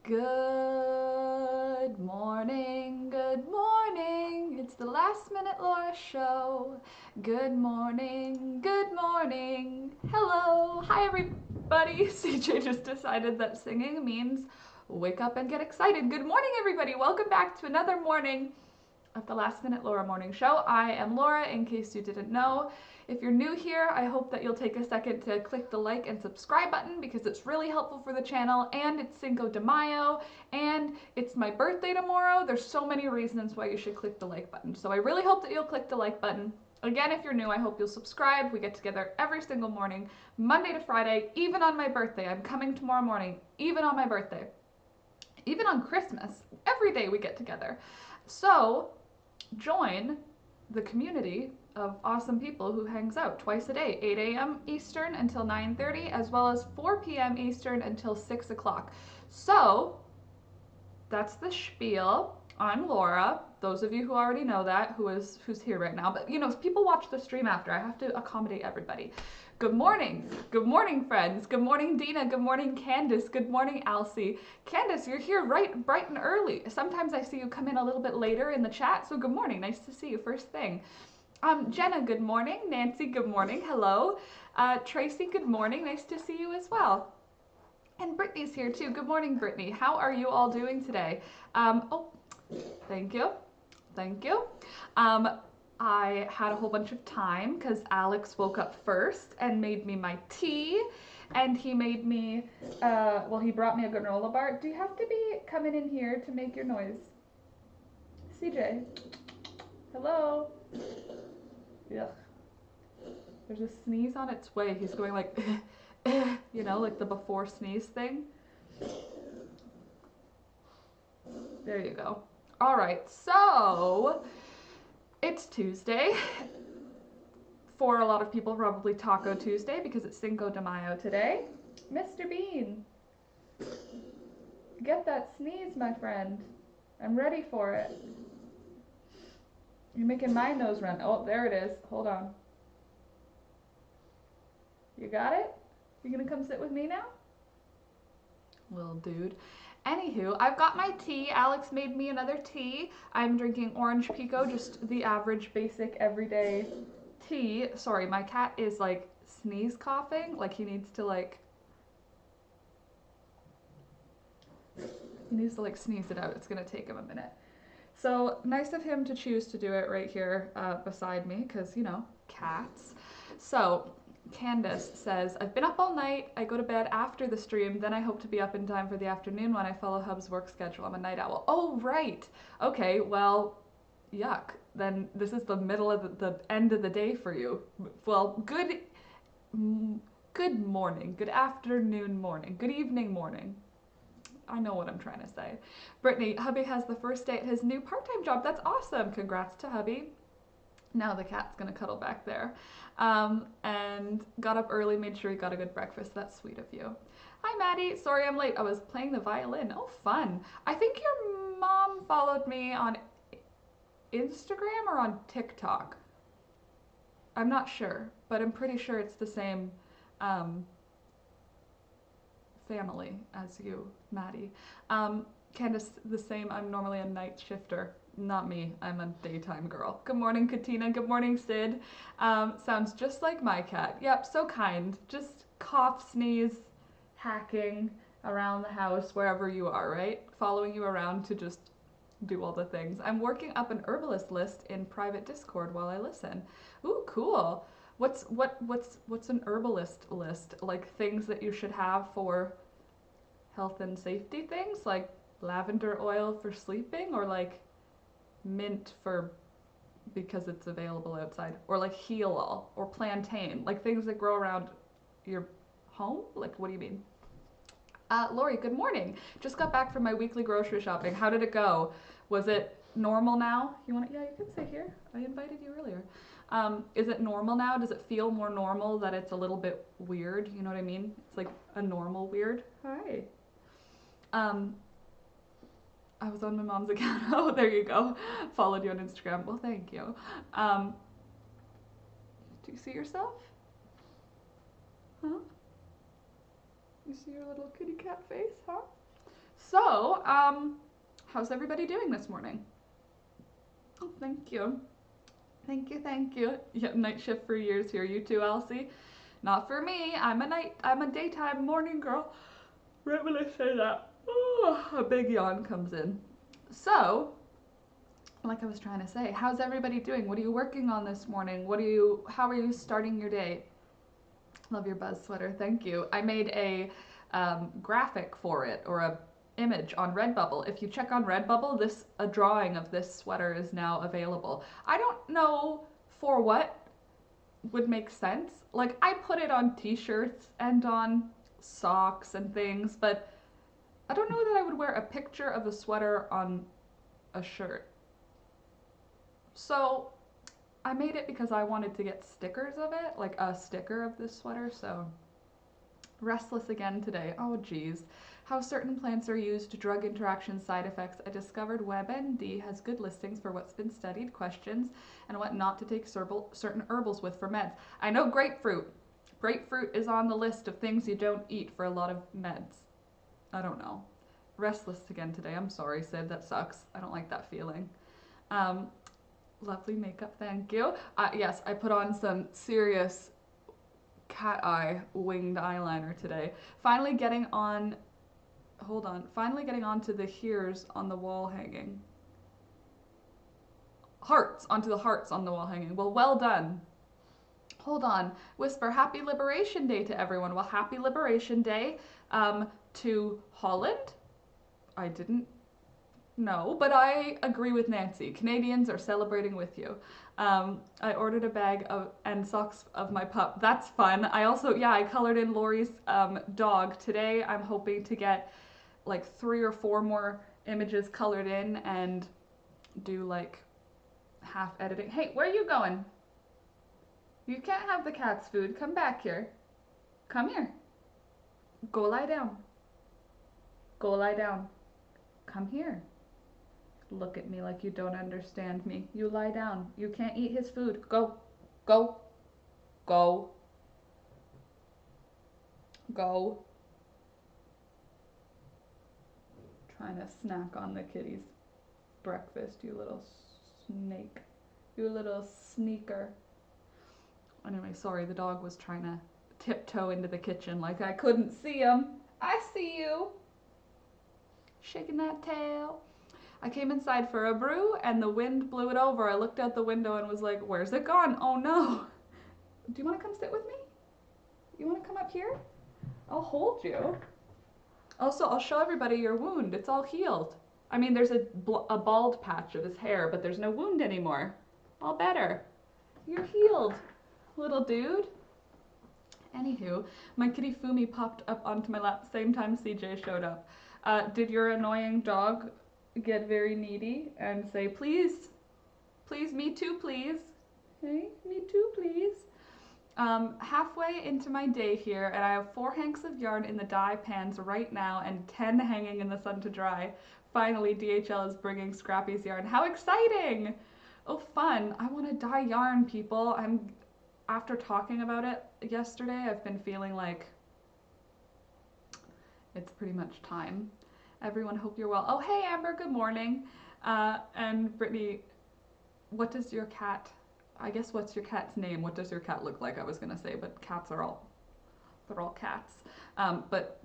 Good morning, good morning. It's the Last Minute Laura show. Good morning, good morning. Hello, hi everybody. CJ just decided that singing means wake up and get excited. Good morning, everybody. Welcome back to another morning of the Last Minute Laura Morning Show. I am Laura, in case you didn't know. If you're new here, I hope that you'll take a second to click the like and subscribe button because it's really helpful for the channel, and it's Cinco de Mayo, and it's my birthday tomorrow. There's so many reasons why you should click the like button. So I really hope that you'll click the like button. Again, if you're new, I hope you'll subscribe. We get together every single morning, Monday to Friday, even on my birthday. I'm coming tomorrow morning, even on my birthday. Even on Christmas, every day we get together. So join the community of awesome people who hangs out twice a day, 8 a.m. Eastern until 9:30, as well as 4 p.m. Eastern until 6 o'clock. So that's the spiel. I'm Laura. Those of you who already know that, who's here right now. But you know, if people watch the stream after, I have to accommodate everybody. Good morning. Good morning, friends. Good morning, Dina. Good morning, Candace. Good morning, Alcy. Candace, you're here bright and early. Sometimes I see you come in a little bit later in the chat, so good morning. Nice to see you first thing. Jenna, good morning. Nancy, good morning. Hello. Tracy, good morning. Nice to see you as well. And Brittany's here too. Good morning, Brittany. How are you all doing today? Oh, thank you. Thank you. I had a whole bunch of time because Alex woke up first and made me my tea. And he made me, well, he brought me a granola bar. Do you have to be coming in here to make your noise? CJ. Hello. Yuck. There's a sneeze on its way. He's going like, you know, like the before sneeze thing. There you go. All right, so it's Tuesday. For a lot of people, probably Taco Tuesday because it's Cinco de Mayo today. Mr. Bean, get that sneeze, my friend. I'm ready for it. You're making my nose run. Oh, there it is. Hold on. You got it? You gonna come sit with me now? Little dude. Anywho, I've got my tea. Alex made me another tea. I'm drinking orange pico, just the average, basic, everyday tea. Sorry, my cat is like sneeze coughing. Like he needs to like sneeze it out. It's gonna take him a minute. So nice of him to choose to do it right here beside me because, you know, cats. So Candace says, I've been up all night. I go to bed after the stream. Then I hope to be up in time for the afternoon when I follow Hub's work schedule. I'm a night owl. Oh, right. Okay, well, yuck. Then this is the middle of the end of the day for you. Well, good morning, good afternoon morning, good evening morning. I know what I'm trying to say. Brittany, hubby has the first day at his new part-time job. That's awesome. Congrats to hubby. Now the cat's gonna cuddle back there. And got up early, made sure he got a good breakfast. That's sweet of you. Hi, Maddie. Sorry I'm late. I was playing the violin. Oh, fun. I think your mom followed me on Instagram or on TikTok. I'm not sure, but I'm pretty sure it's the same family as you, Maddie. Candace, the same. I'm normally a night shifter. Not me. I'm a daytime girl. Good morning, Katina. Good morning, Sid. Sounds just like my cat. Yep, so kind. Just cough, sneeze, hacking around the house, wherever you are, right? Following you around to just do all the things. I'm working up an herbalist list in private Discord while I listen. Ooh, cool. What's an herbalist list? Like things that you should have for health and safety things, like lavender oil for sleeping, or like mint for because it's available outside, or like heal all, or plantain, like things that grow around your home. Like, what do you mean? Lori, good morning. Just got back from my weekly grocery shopping. How did it go? Was it normal now? You want to? Yeah, you can sit here. I invited you earlier. Is it normal now? Does it feel more normal that it's a little bit weird? You know what I mean? It's like a normal weird. Hi. I was on my mom's account. Oh, there you go. Followed you on Instagram. Well, thank you. Do you see yourself? Huh? You see your little kitty cat face, huh? So, how's everybody doing this morning? Oh, thank you. Thank you, thank you. Yep, night shift for years here. You too, Elsie? Not for me. I'm a daytime morning girl. Right when I say that, oh, a big yawn comes in. So, like I was trying to say, how's everybody doing? What are you working on this morning? How are you starting your day? Love your buzz sweater, thank you. I made a graphic for it, or a image on Redbubble. If you check on Redbubble, a drawing of this sweater is now available. I don't know for what would make sense. Like, I put it on t-shirts and on socks and things, but I don't know that I would wear a picture of a sweater on a shirt. So I made it because I wanted to get stickers of it, like a sticker of this sweater, so restless again today. Oh geez. How certain plants are used, drug interaction side effects. I discovered WebMD has good listings for what's been studied, questions, and what not to take certain herbals with for meds. I know grapefruit. Grapefruit is on the list of things you don't eat for a lot of meds. I don't know. Restless again today. I'm sorry, Sid. That sucks. I don't like that feeling. Lovely makeup, thank you. Yes, I put on some serious cat eye winged eyeliner today. Finally getting on to the here's on the wall hanging. Onto the hearts on the wall hanging. Well done. Hold on. Whisper, happy Liberation Day to everyone. Well, happy Liberation Day to Holland. I didn't know, but I agree with Nancy. Canadians are celebrating with you. I ordered a bag and socks of my pup. That's fun. I colored in Lori's dog. Today I'm hoping to get like 3 or 4 more images colored in and do like half editing. Hey, where are you going? You can't have the cat's food. Come back here. Come here. Go lie down. Go lie down. Come here. Look at me like you don't understand me. You lie down. You can't eat his food. Go. Go. Go. Go. Trying to snack on the kitty's breakfast, you little snake. You little sneaker. Anyway, sorry, the dog was trying to tiptoe into the kitchen like I couldn't see him. I see you. Shaking that tail. I came inside for a brew and the wind blew it over. I looked out the window and was like, where's it gone? Oh no. Do you want to come sit with me? You want to come up here? I'll hold you. Also, I'll show everybody your wound. It's all healed. I mean, there's a bald patch of his hair, but there's no wound anymore. All better. You're healed, little dude. Anywho, my kitty Fumi popped up onto my lap same time CJ showed up. Did your annoying dog get very needy and say, please, please, me too, please? Hey, me too, please. Halfway into my day here, and I have 4 hanks of yarn in the dye pans right now and 10 hanging in the sun to dry. Finally, DHL is bringing Scrappy's yarn. How exciting! Oh, fun. I want to dye yarn, people. After talking about it yesterday, I've been feeling like it's pretty much time. Everyone, hope you're well. Oh, hey, Amber, good morning. And Brittany, what does your cat, I guess what's your cat's name? What does your cat look like? I was going to say, but cats are they're all cats. But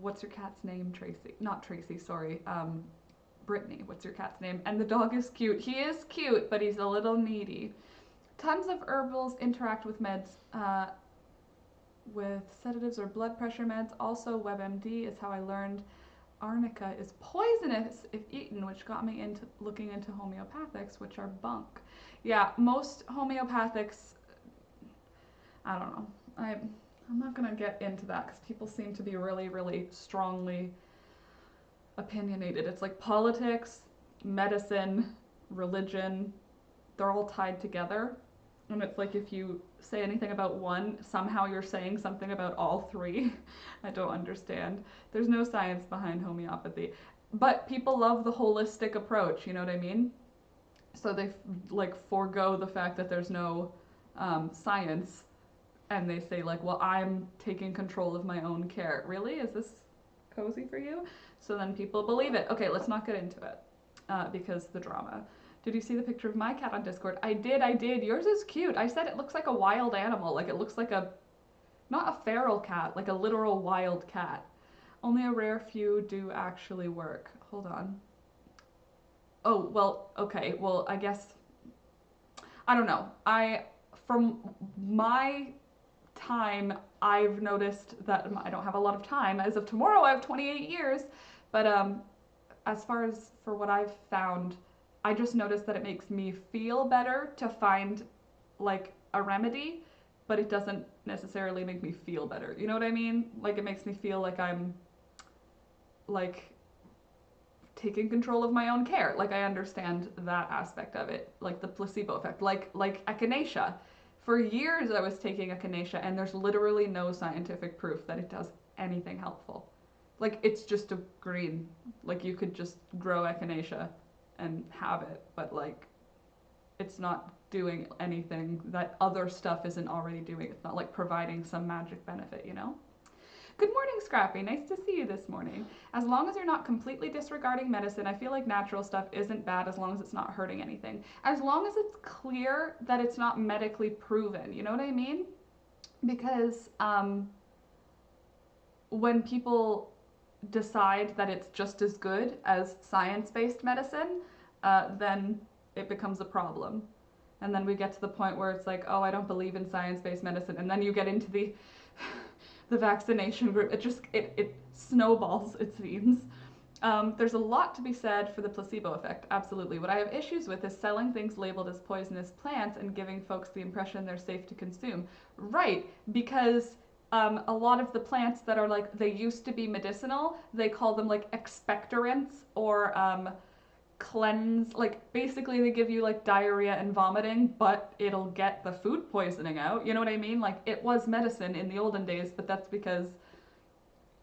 what's your cat's name, Tracy? Not Tracy, sorry. Brittany, what's your cat's name? And the dog is cute. He is cute, but he's a little needy. Tons of herbals interact with meds, with sedatives or blood pressure meds. Also, WebMD is how I learned arnica is poisonous if eaten, which got me into looking into homeopathics, which are bunk. Yeah, most homeopathics, I don't know. I'm not gonna get into that because people seem to be really, really strongly opinionated. It's like politics, medicine, religion, they're all tied together. And it's like if you say anything about one, somehow you're saying something about all 3. I don't understand. There's no science behind homeopathy. But people love the holistic approach, you know what I mean? So they like forego the fact that there's no science, and they say like, well, I'm taking control of my own care. Really? Is this cozy for you. So then people believe it. Okay, let's not get into it because the drama. Did you see the picture of my cat on Discord? I did. Yours is cute. I said it looks like a wild animal. Like it looks like not a feral cat, like a literal wild cat. Only a rare few do actually work. Hold on. Oh, well, okay. Well, I guess, I don't know. From my time, I've noticed that I don't have a lot of time. As of tomorrow, I have 28 years. But as far as for what I've found, I just noticed that it makes me feel better to find like a remedy, but it doesn't necessarily make me feel better. You know what I mean? Like it makes me feel like I'm like taking control of my own care. Like I understand that aspect of it, like the placebo effect, like echinacea. For years I was taking echinacea and there's literally no scientific proof that it does anything helpful. Like it's just a green, like you could just grow echinacea and have it, but like it's not doing anything that other stuff isn't already doing. It's not like providing some magic benefit, you know? Good morning, Scrappy. Nice to see you this morning. As long as you're not completely disregarding medicine, I feel like natural stuff isn't bad as long as it's not hurting anything. As long as it's clear that it's not medically proven, you know what I mean? Because when people decide that it's just as good as science-based medicine, then it becomes a problem. And then we get to the point where it's like, oh, I don't believe in science-based medicine. And then you get into the vaccination group. It snowballs, it seems. There's a lot to be said for the placebo effect, absolutely. What I have issues with is selling things labeled as poisonous plants and giving folks the impression they're safe to consume. Right, because a lot of the plants that are like, they used to be medicinal, they call them like expectorants or cleanse, like basically they give you like diarrhea and vomiting, but it'll get the food poisoning out. You know what I mean? Like it was medicine in the olden days, but that's because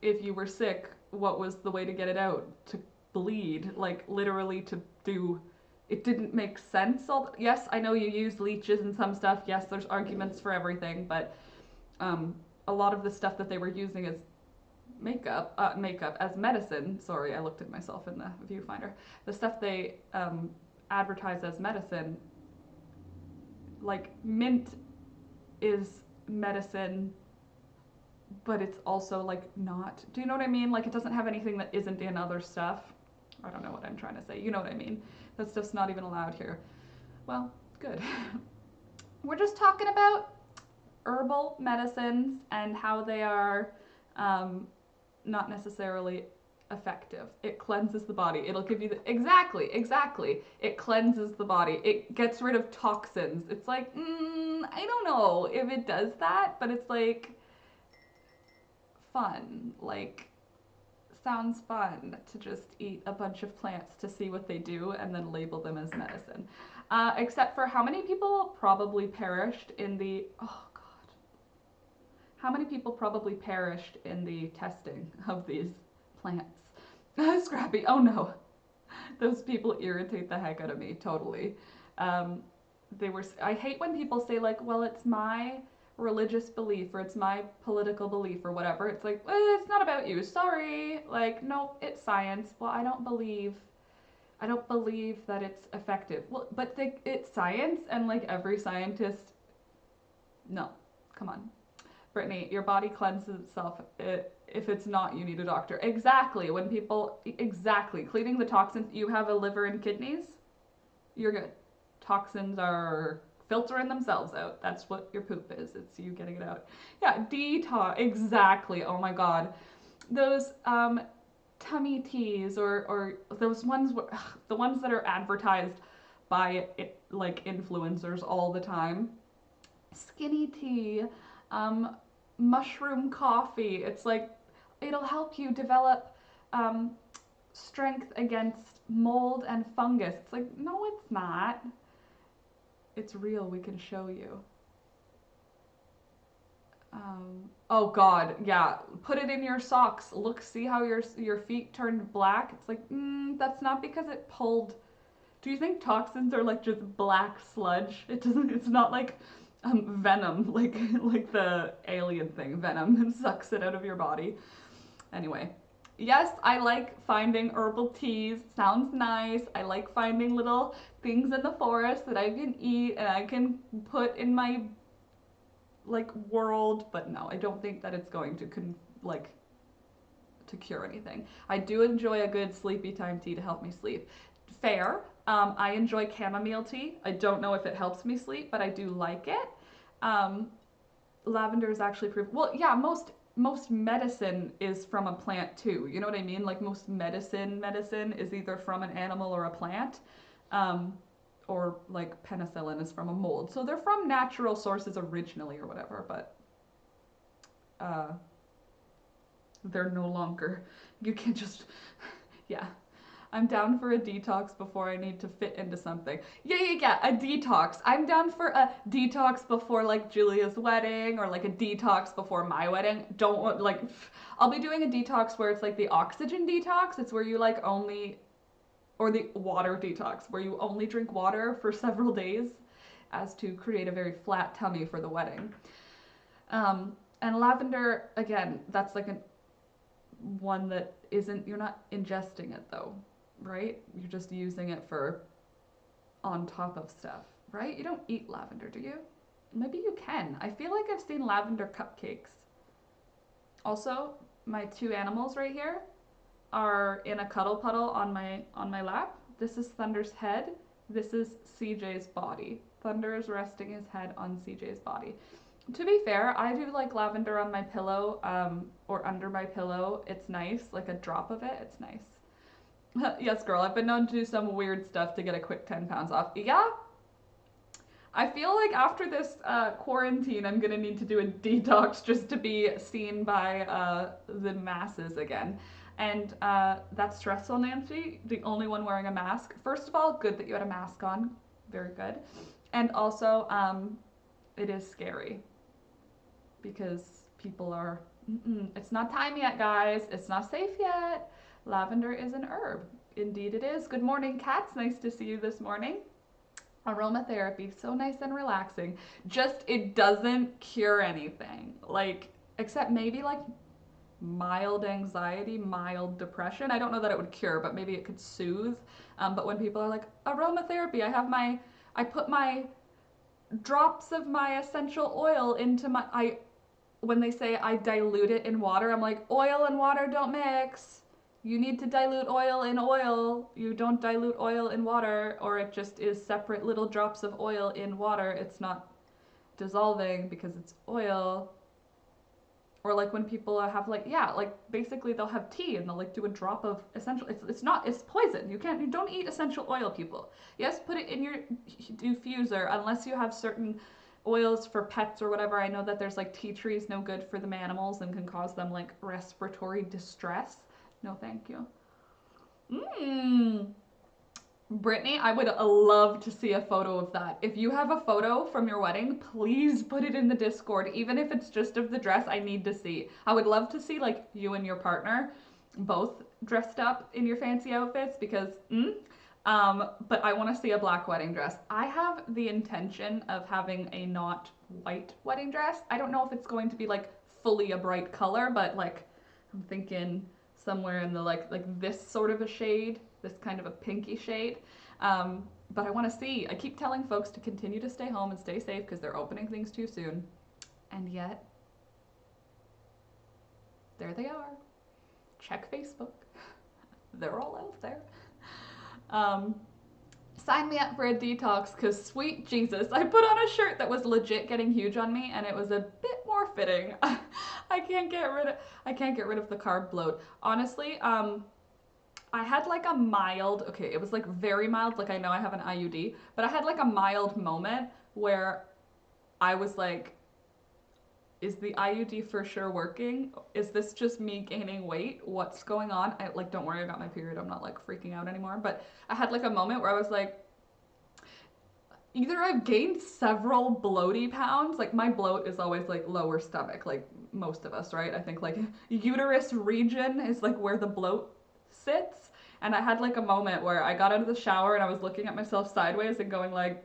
if you were sick, what was the way to get it out? To bleed, like literally to do. It didn't make sense. Yes, I know you use leeches and some stuff. Yes, there's arguments for everything, but a lot of the stuff that they were using as makeup as medicine. Sorry, I looked at myself in the viewfinder. The stuff they advertise as medicine, like mint is medicine, but it's also like not. Do you know what I mean? Like it doesn't have anything that isn't in other stuff. I don't know what I'm trying to say. You know what I mean? That stuff's not even allowed here. Well, good. We're just talking about herbal medicines and how they are not necessarily effective. It cleanses the body. It'll give you the exactly. It cleanses the body. It gets rid of toxins. It's like, I don't know if it does that, but it's like fun. Like sounds fun to just eat a bunch of plants to see what they do and then label them as medicine. Except for how many people probably perished in the how many people probably perished in the testing of these plants? Scrappy, oh no. Those people irritate the heck out of me, totally. I hate when people say like, well, it's my religious belief or it's my political belief or whatever. It's like, it's not about you, sorry. Like, no, it's science. Well, I don't believe that it's effective. Well, but it's science and like every scientist, no, come on. Brittany, your body cleanses itself. If it's not, you need a doctor. Exactly. Cleaning the toxins. You have a liver and kidneys, you're good. Toxins are filtering themselves out. That's what your poop is. It's you getting it out. Yeah, detox. Exactly. Oh my God. Those tummy teas or those ones, the ones that are advertised by like influencers all the time. Skinny tea. Mushroom coffee. It's like it'll help you develop strength against mold and fungus. It's like, no, it's not. It's real. We can show you. Oh God, yeah. Put it in your socks. Look, see how your feet turned black. It's like, that's not because it pulled. Do you think toxins are like just black sludge? It doesn't. It's not like venom, like the alien thing, venom, and sucks it out of your body. Anyway, Yes, I like finding herbal teas. Sounds nice. I like finding little things in the forest that I can eat and I can put in my like world, but no, I don't think that it's going to like to cure anything. I do enjoy a good sleepy time tea to help me sleep. Fair. I enjoy chamomile tea. I don't know if it helps me sleep, but I do like it. Um, Lavender is actually proven. Well, yeah, most medicine is from a plant too. You know what I mean? Like most medicine is either from an animal or a plant. Um, or like penicillin is from a mold. So they're from natural sources originally or whatever, but uh, they're no longer. You can just, yeah. I'm down for a detox before I need to fit into something. Yeah, a detox. I'm down for a detox before like Julia's wedding or like a detox before my wedding. Don't want like, I'll be doing a detox where it's like the oxygen detox. It's where you like only, or the water detox, where you only drink water for several days as to create a very flat tummy for the wedding. And lavender, again, that's like a one that isn't, you're not ingesting it though, right? You're just using it for on top of stuff, right? You don't eat lavender, do you? Maybe you can. I feel like I've seen lavender cupcakes. Also, my two animals right here are in a cuddle puddle on my lap. This is Thunder's head. This is CJ's body. Thunder is resting his head on CJ's body. To be fair, I do like lavender on my pillow or under my pillow. It's nice, like a drop of it. It's nice. Yes, girl, I've been known to do some weird stuff to get a quick 10 pounds off. Yeah, I feel like after this quarantine, I'm gonna need to do a detox just to be seen by the masses again. And that's stressful, Nancy, the only one wearing a mask. First of all, good that you had a mask on. Very good. And also, it is scary because people are, it's not time yet, guys. It's not safe yet. Lavender is an herb. Indeed it is. Good morning, cats. Nice to see you this morning. Aromatherapy, so nice and relaxing. Just, it doesn't cure anything. Like, except maybe like mild anxiety, mild depression. I don't know that it would cure, but maybe it could soothe. But when people are like, aromatherapy, I put my drops of my essential oil into when they say I dilute it in water, I'm like, oil and water don't mix. You need to dilute oil in oil. You don't dilute oil in water, or it just is separate little drops of oil in water. It's not dissolving because it's oil. Or like when people have like, yeah, like basically they'll have tea and they'll like do a drop of essential, it's poison. You don't eat essential oil, people. Yes, put it in your diffuser unless you have certain oils for pets or whatever. I know that there's like tea trees no good for the animals and can cause them like respiratory distress. No, thank you. Mmm. Brittany, I would love to see a photo of that. If you have a photo from your wedding, please put it in the Discord. Even if it's just of the dress, I need to see. I would love to see like you and your partner both dressed up in your fancy outfits because, but I want to see a black wedding dress. I have the intention of having a not white wedding dress. I don't know if it's going to be like fully a bright color, but like I'm thinking somewhere in the like this sort of a shade, this kind of a pinky shade. But I want to see. I keep telling folks to continue to stay home and stay safe because they're opening things too soon. And yet, there they are. Check Facebook. They're all out there. Sign me up for a detox because sweet Jesus, I put on a shirt that was legit getting huge on me and it was a bit more fitting. I can't get rid of the carb bloat. Honestly, I had like a mild, okay, it was like very mild, like I know I have an IUD, but I had like a mild moment where I was like, is the IUD for sure working? Is this just me gaining weight? What's going on? Like, don't worry, I got my period. I'm not like freaking out anymore. But I had like a moment where I was like, either I've gained several bloaty pounds, like my bloat is always like lower stomach, like most of us, right? I think like uterus region is like where the bloat sits. And I had like a moment where I got out of the shower and I was looking at myself sideways and going like,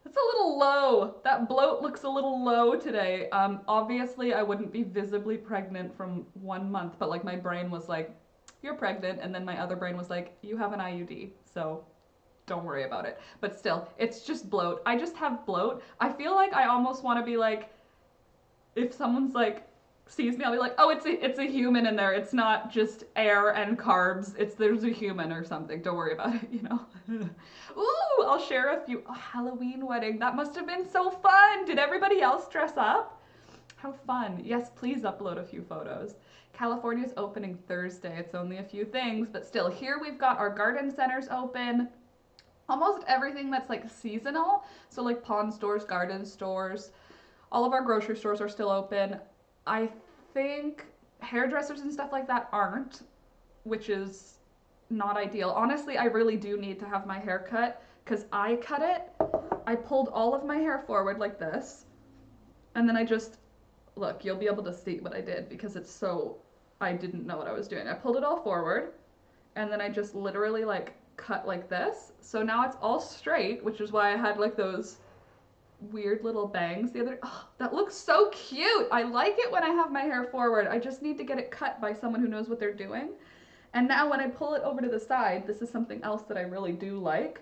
It's a little low. That bloat looks a little low today. Obviously, I wouldn't be visibly pregnant from 1 month, but like my brain was like, you're pregnant, and then my other brain was like, you have an IUD, so don't worry about it. But still, it's just bloat. I just have bloat. I feel like I almost want to be like, if someone's like sees me, I'll be like, oh, it's a human in there. It's not just air and carbs. There's a human or something. Don't worry about it, you know. Ooh, I'll share a few. Oh, Halloween wedding. That must have been so fun. Did everybody else dress up? How fun. Yes, please upload a few photos. California's opening Thursday. It's only a few things, but still, here we've got our garden centers open. Almost everything that's like seasonal. So like pawn stores, garden stores, all of our grocery stores are still open. I think hairdressers and stuff like that aren't, which is not ideal. Honestly, I really do need to have my hair cut because I cut it. I pulled all of my hair forward like this, and then I just, look, you'll be able to see what I did because it's so, I didn't know what I was doing. I pulled it all forward, and then I just literally like cut like this. So now it's all straight, which is why I had like those weird little bangs the other. Oh, that looks so cute. I like it when I have my hair forward. I just need to get it cut by someone who knows what they're doing. And now when I pull it over to the side, this is something else that I really do like.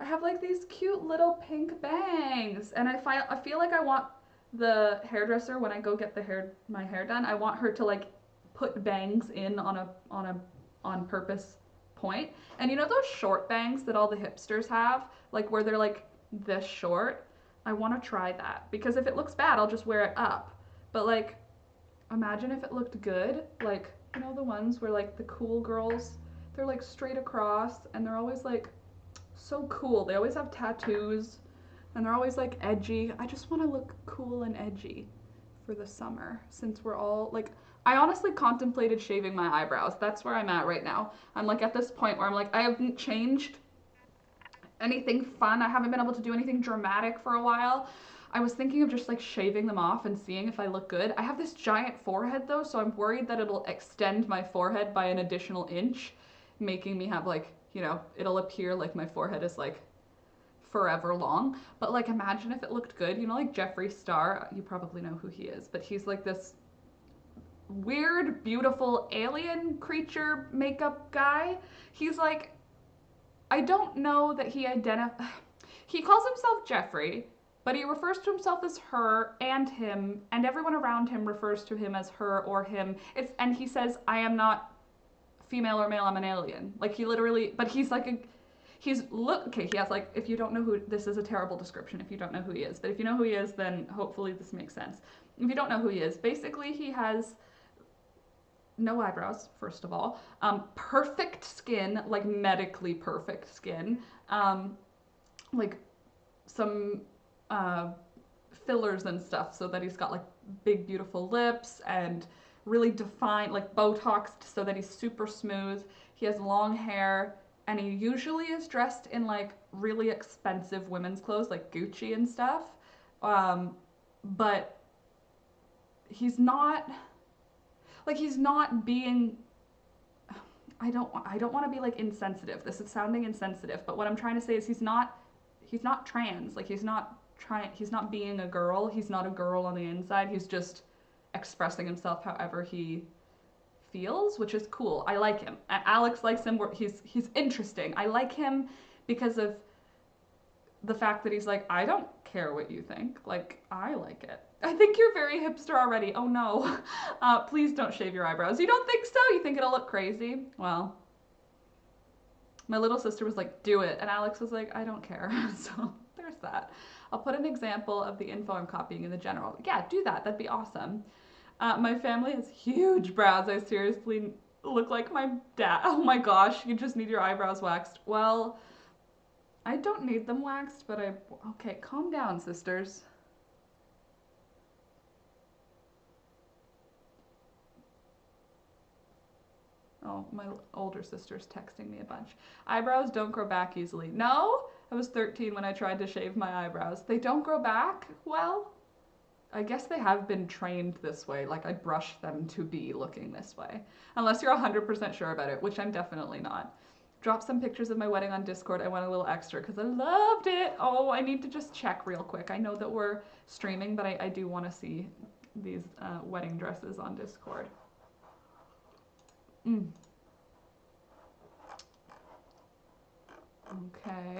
I have like these cute little pink bangs, and I feel like I want the hairdresser, when I go get my hair done, I want her to like put bangs in on a on purpose point. And you know those short bangs that all the hipsters have, like where they're like this short? I want to try that because if it looks bad, I'll just wear it up. But like, imagine if it looked good. Like, you know, the ones where like the cool girls, they're like straight across and they're always like so cool. They always have tattoos and they're always like edgy. I just want to look cool and edgy for the summer since we're all like, I honestly contemplated shaving my eyebrows. That's where I'm at right now. I'm like at this point where I'm like, I haven't changed anything fun. I haven't been able to do anything dramatic for a while. I was thinking of just like shaving them off and seeing if I look good. I have this giant forehead though, so I'm worried that it'll extend my forehead by an additional inch, making me have like, you know, it'll appear like my forehead is like forever long. But like imagine if it looked good, you know, like Jeffree Star, you probably know who he is, but he's like this weird, beautiful alien creature makeup guy. He's like, I don't know that he he calls himself Jeffree, but he refers to himself as her and him, and everyone around him refers to him as her or him. And he says, I am not female or male, I'm an alien. Like he literally, but he's like okay, he has like, if you don't know who, this is a terrible description if you don't know who he is, but if you know who he is, then hopefully this makes sense. If you don't know who he is, basically he has no eyebrows, first of all, perfect skin, like medically perfect skin, like some fillers and stuff so that he's got like big beautiful lips and really defined, like Botoxed so that he's super smooth. He has long hair and he usually is dressed in like really expensive women's clothes like Gucci and stuff, but he's not being, I don't want to be like insensitive. This is sounding insensitive, but what I'm trying to say is he's not trans. Like he's not being a girl. He's not a girl on the inside. He's just expressing himself however he feels, which is cool. I like him. Alex likes him. He's interesting. I like him because of the fact that he's like, I don't care what you think. Like, I like it. I think you're very hipster already. Oh no. Please don't shave your eyebrows. You don't think so? You think it'll look crazy? Well, my little sister was like, do it. And Alex was like, I don't care. So there's that. I'll put an example of the info I'm copying in the general. Yeah, do that. That'd be awesome. My family has huge brows. I seriously look like my dad. Oh my gosh, you just need your eyebrows waxed. Well, I don't need them waxed, but okay, calm down, sisters. Oh, my older sister's texting me a bunch. Eyebrows don't grow back easily. No, I was 13 when I tried to shave my eyebrows. They don't grow back well. I guess they have been trained this way. Like I brushed them to be looking this way. Unless you're 100% sure about it, which I'm definitely not. Drop some pictures of my wedding on Discord. I want a little extra because I loved it. Oh, I need to just check real quick. I know that we're streaming, but I do want to see these wedding dresses on Discord. Okay,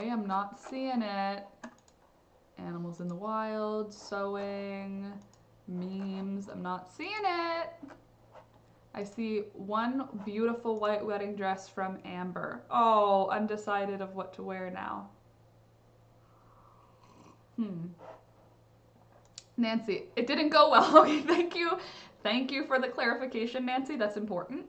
I'm not seeing it. Animals in the wild, sewing, memes. I'm not seeing it. I see one beautiful white wedding dress from Amber. Oh, undecided of what to wear now. Nancy, it didn't go well. Okay, thank you. Thank you for the clarification, Nancy. That's important.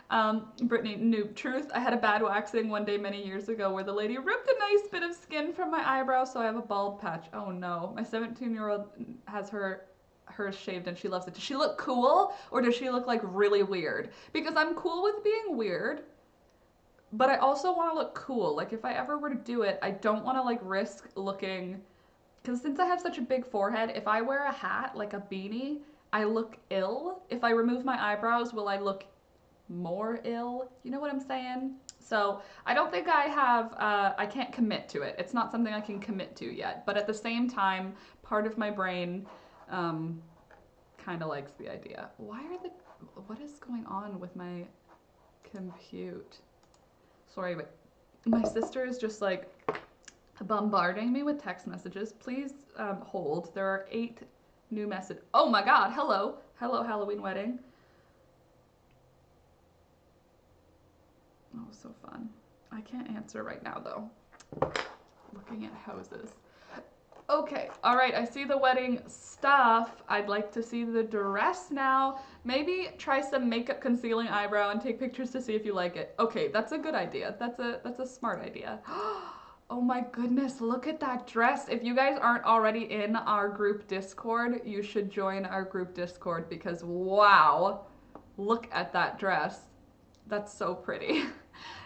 Brittany, noob truth. I had a bad waxing one day many years ago where the lady ripped a nice bit of skin from my eyebrow, so I have a bald patch. Oh no. My 17-year-old has hers shaved and she loves it. Does she look cool or does she look like really weird? Because I'm cool with being weird, but I also want to look cool. Like if I ever were to do it, I don't want to like risk looking, because since I have such a big forehead, if I wear a hat, like a beanie, I look ill. If I remove my eyebrows, will I look more ill? You know what I'm saying? So I don't think I have, I can't commit to it. It's not something I can commit to yet. But at the same time, part of my brain kind of likes the idea. What is going on with my compute? Sorry, but my sister is just like bombarding me with text messages. Please hold. There are 8 new messages. Oh my God, hello. Hello, Halloween wedding. Oh, so fun. I can't answer right now though. Looking at houses. Okay, all right, I see the wedding stuff. I'd like to see the dress now. Maybe try some makeup concealing eyebrow and take pictures to see if you like it. Okay, that's a good idea. That's a smart idea. Oh my goodness, look at that dress. If you guys aren't already in our group Discord, you should join our group Discord because wow, look at that dress. That's so pretty.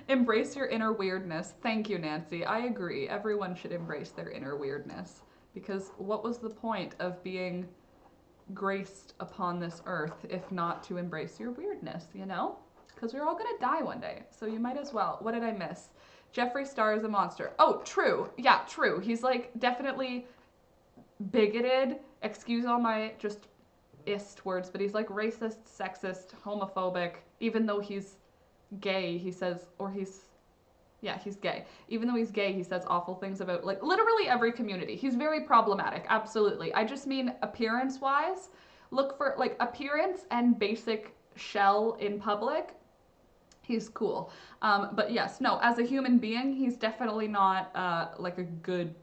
Embrace your inner weirdness. Thank you, Nancy. I agree. Everyone should embrace their inner weirdness. Because what was the point of being graced upon this earth if not to embrace your weirdness, you know? Because we're all gonna die one day, so you might as well. What did I miss? Jeffree Star is a monster. Oh, true. Yeah, true. He's like definitely bigoted. Excuse all my just ist words, but he's like racist, sexist, homophobic, even though he's gay, he says, or he's gay. Even though he's gay, he says awful things about like literally every community. He's very problematic, absolutely. I just mean appearance-wise. Look for like appearance and basic shell in public. He's cool. But yes, no, as a human being, he's definitely not like a good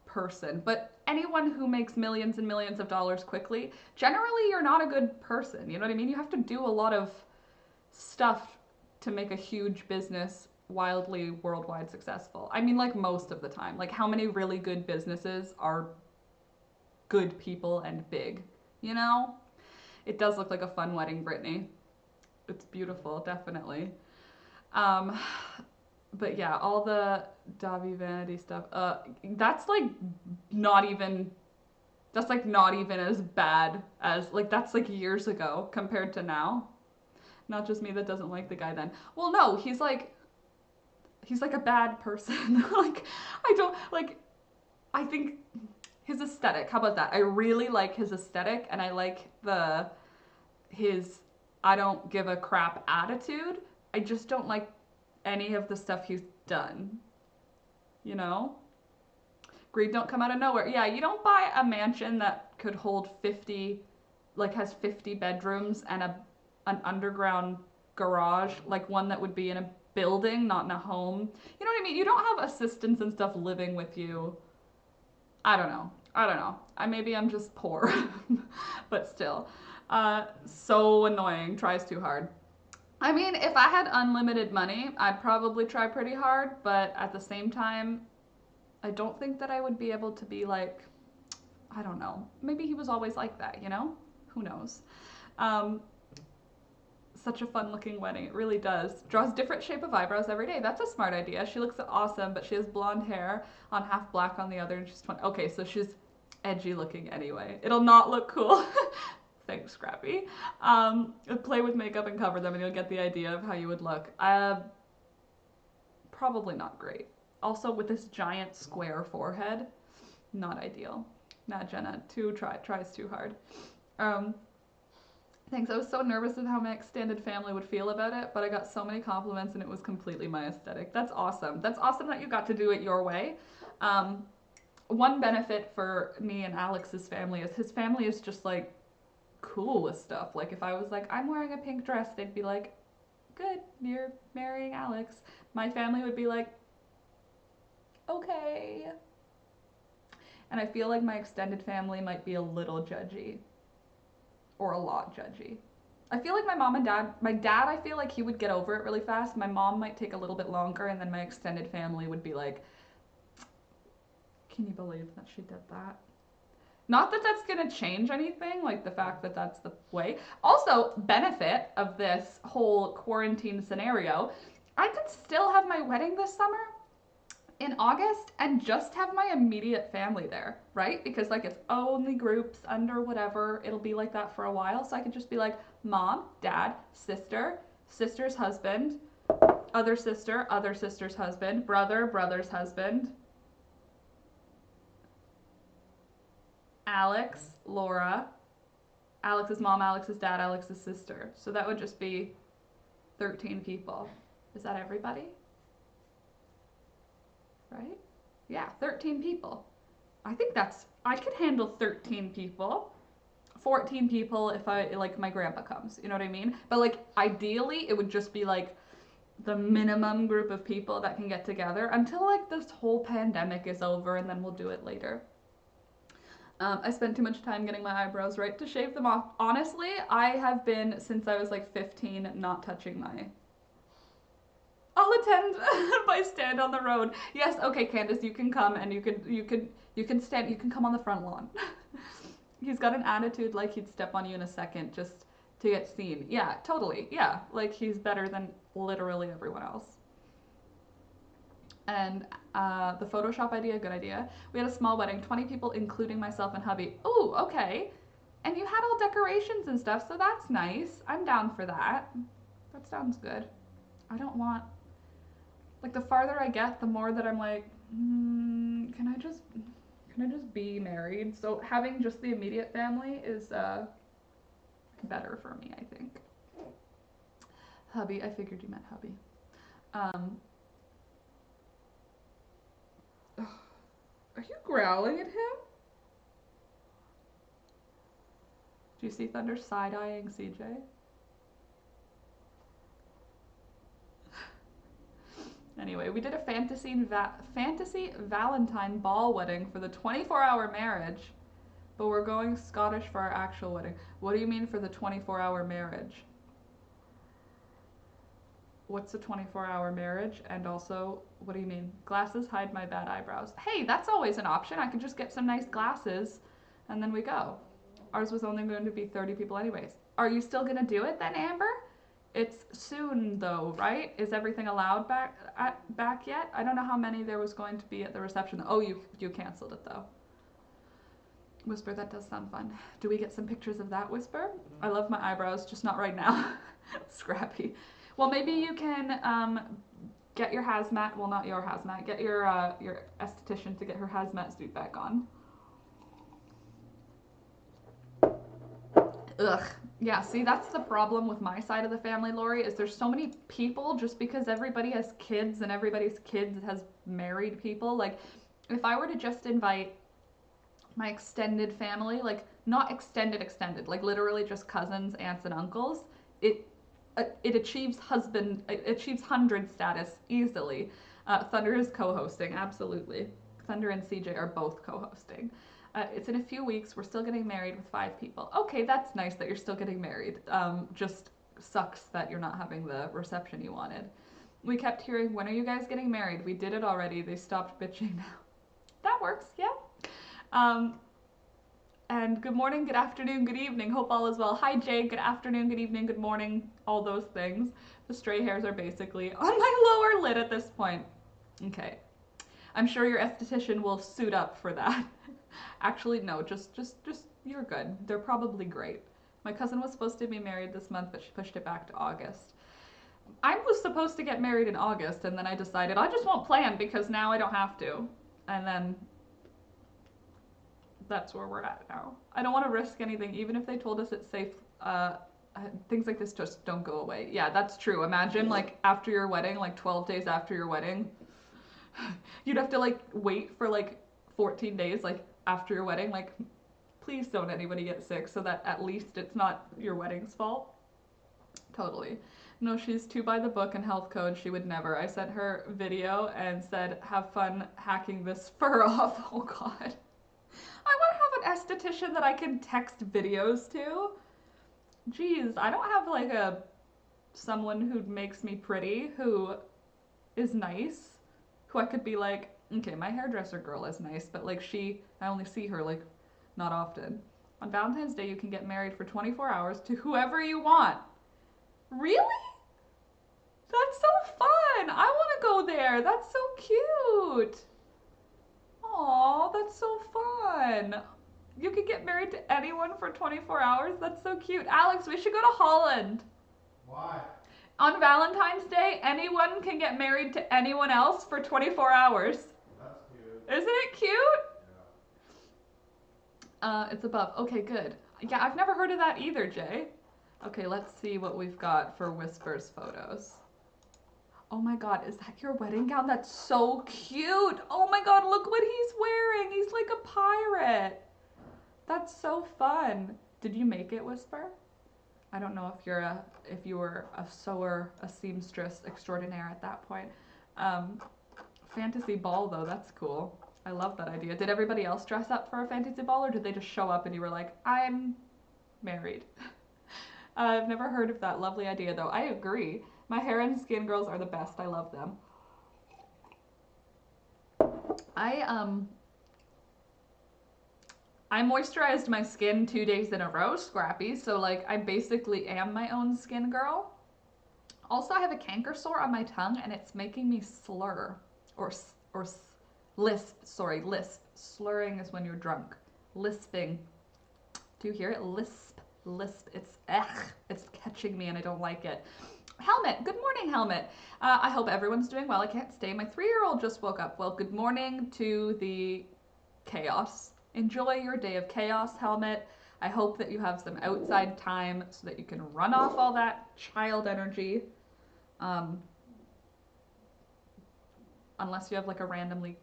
person. But anyone who makes millions and millions of dollars quickly, generally you're not a good person. You know what I mean? You have to do a lot of stuff to make a huge business wildly worldwide successful. I mean, like most of the time. Like how many really good businesses are good people and big, you know? It does look like a fun wedding, Brittany. It's beautiful, definitely. But yeah, all the Davi vanity stuff, that's like not even as bad as, like that's like years ago compared to now. Not just me that doesn't like the guy then. Well, no, he's like a bad person. Like, I think his aesthetic, how about that? I really like his aesthetic and I like his I don't give a crap attitude. I just don't like any of the stuff he's done. You know? Greed don't come out of nowhere. Yeah, you don't buy a mansion that could hold 50, like has 50 bedrooms and an underground garage, like one that would be in a building, not in a home. You know what I mean? You don't have assistants and stuff living with you. I don't know. Maybe I'm just poor, but still. So annoying. Tries too hard. I mean, if I had unlimited money, I'd probably try pretty hard, but at the same time, I don't think that I would be able to be like, I don't know. Maybe he was always like that, you know? Who knows? Such a fun looking wedding. It really does. Draws different shape of eyebrows every day. That's a smart idea. She looks awesome, but she has blonde hair on half black on the other, and she's 20. Okay, so she's edgy looking anyway. It'll not look cool. Thanks, Scrappy. Play with makeup and cover them and you'll get the idea of how you would look. probably not great. Also, with this giant square forehead, not ideal. Nah, Jenna, tries too hard. Thanks. I was so nervous of how my extended family would feel about it, but I got so many compliments and it was completely my aesthetic. That's awesome. That's awesome that you got to do it your way. One benefit for me and Alex's family is his family is just like cool with stuff. Like if I was like, I'm wearing a pink dress, they'd be like, good, you're marrying Alex. My family would be like, okay. And I feel like my extended family might be a little judgy. Or a lot judgy. I feel like my dad, I feel like he would get over it really fast. My mom might take a little bit longer, and then my extended family would be like, can you believe that she did that? Not that that's gonna change anything, like the fact that that's the way. Also, benefit of this whole quarantine scenario, I could still have my wedding this summer in August and just have my immediate family there, right? Because like it's only groups under whatever, it'll be like that for a while. So I could just be like mom, dad, sister, sister's husband, other sister's husband, brother, brother's husband, Alex, Laura, Alex's mom, Alex's dad, Alex's sister. So that would just be 13 people. Is that everybody? Right? Yeah, 13 people. I think I could handle 13 people. 14 people if like my grandpa comes, you know what I mean? But like ideally it would just be like the minimum group of people that can get together until like this whole pandemic is over, and then we'll do it later. I spent too much time getting my eyebrows right to shave them off. Honestly, I have been since I was like 15 not touching my. I'll attend by stand on the road. Yes, okay, Candace, you can come and you can stand. You can come on the front lawn. He's got an attitude like he'd step on you in a second just to get seen. Yeah, totally. Yeah, like he's better than literally everyone else. And the Photoshop idea, good idea. We had a small wedding, 20 people, including myself and hubby. Ooh, okay. And you had all decorations and stuff, so that's nice. I'm down for that. That sounds good. I don't want, like, the farther I get, the more that I'm like, can I just be married? So having just the immediate family is better for me, I think. Hubby, I figured you meant hubby. Are you growling at him? Do you see Thunder side-eyeing CJ? Anyway, we did a fantasy Valentine ball wedding for the 24-hour marriage, but we're going Scottish for our actual wedding. What do you mean for the 24-hour marriage? What's a 24-hour marriage? And also, what do you mean? Glasses hide my bad eyebrows. Hey, that's always an option. I could just get some nice glasses and then we go. Ours was only going to be 30 people anyways. Are you still gonna do it then, Amber? It's soon though, right? Is everything allowed back yet? I don't know how many there was going to be at the reception. Oh, you canceled it though. Whisper, that does sound fun. Do we get some pictures of that, Whisper? I love my eyebrows, just not right now. Scrappy. Well, maybe you can get your hazmat, well not your hazmat, get your esthetician to get her hazmat suit back on. Ugh. Yeah, see, that's the problem with my side of the family, Lori, is there's so many people just because everybody has kids and everybody's kids has married people. Like, if I were to just invite my extended family, like, not extended, like literally just cousins, aunts, and uncles, it achieves 100 status easily. Thunder is co-hosting, absolutely. Thunder and CJ are both co-hosting. It's in a few weeks. We're still getting married with 5 people. Okay, that's nice that you're still getting married. Just sucks that you're not having the reception you wanted. We kept hearing, when are you guys getting married? We did it already. They stopped bitching now. That works, yeah. And good morning, good afternoon, good evening. Hope all is well. Hi, Jay. Good afternoon, good evening, good morning. All those things. The stray hairs are basically on my lower lid at this point. Okay. I'm sure your esthetician will suit up for that. Actually, no, just you're good. They're probably great. My cousin was supposed to be married this month, but she pushed it back to August. I was supposed to get married in August, and then I decided I just won't plan because now I don't have to. And then that's where we're at now. I don't want to risk anything, even if they told us it's safe. Things like this just don't go away. Yeah, that's true. Imagine like after your wedding, like 12 days after your wedding, you'd have to like wait for like 14 days, like after your wedding. Like, please don't anybody get sick so that at least it's not your wedding's fault. Totally. No, she's too by the book and health code. She would never. I sent her video and said, have fun hacking this fur off. Oh God. I want to have an esthetician that I can text videos to. Jeez, I don't have like someone who makes me pretty, who is nice, who I could be like, okay, my hairdresser girl is nice, but like I only see her like not often. On Valentine's Day, you can get married for 24 hours to whoever you want. Really? That's so fun. I want to go there. That's so cute. Aw, that's so fun. You could get married to anyone for 24 hours? That's so cute. Alex, we should go to Holland. Why? On Valentine's Day, anyone can get married to anyone else for 24 hours. That's cute. Isn't it cute? Yeah. It's above. Okay, good. Yeah, I've never heard of that either, Jay. Okay, let's see what we've got for Whispers photos. Oh my God, is that your wedding gown? That's so cute. Oh my God, look what he's wearing. He's like a pirate. That's so fun. Did you make it, Whisper? I don't know if you were a sewer, a seamstress extraordinaire at that point. Fantasy ball though, that's cool. I love that idea. Did everybody else dress up for a fantasy ball, or did they just show up and you were like, I'm married? I've never heard of that lovely idea though. I agree. My hair and skin girls are the best. I love them. I moisturized my skin 2 days in a row, Scrappy, so like I basically am my own skin girl. Also, I have a canker sore on my tongue and it's making me slur or lisp. Sorry, lisp. Slurring is when you're drunk. Lisping. Do you hear it? Lisp, lisp. It's catching me and I don't like it. Helmet, good morning, Helmet. I hope everyone's doing well. I can't stay. My 3-year-old just woke up. Well, good morning to the chaos. Enjoy your day of chaos, Helmet. I hope that you have some outside time so that you can run off all that child energy. Unless you have like a randomly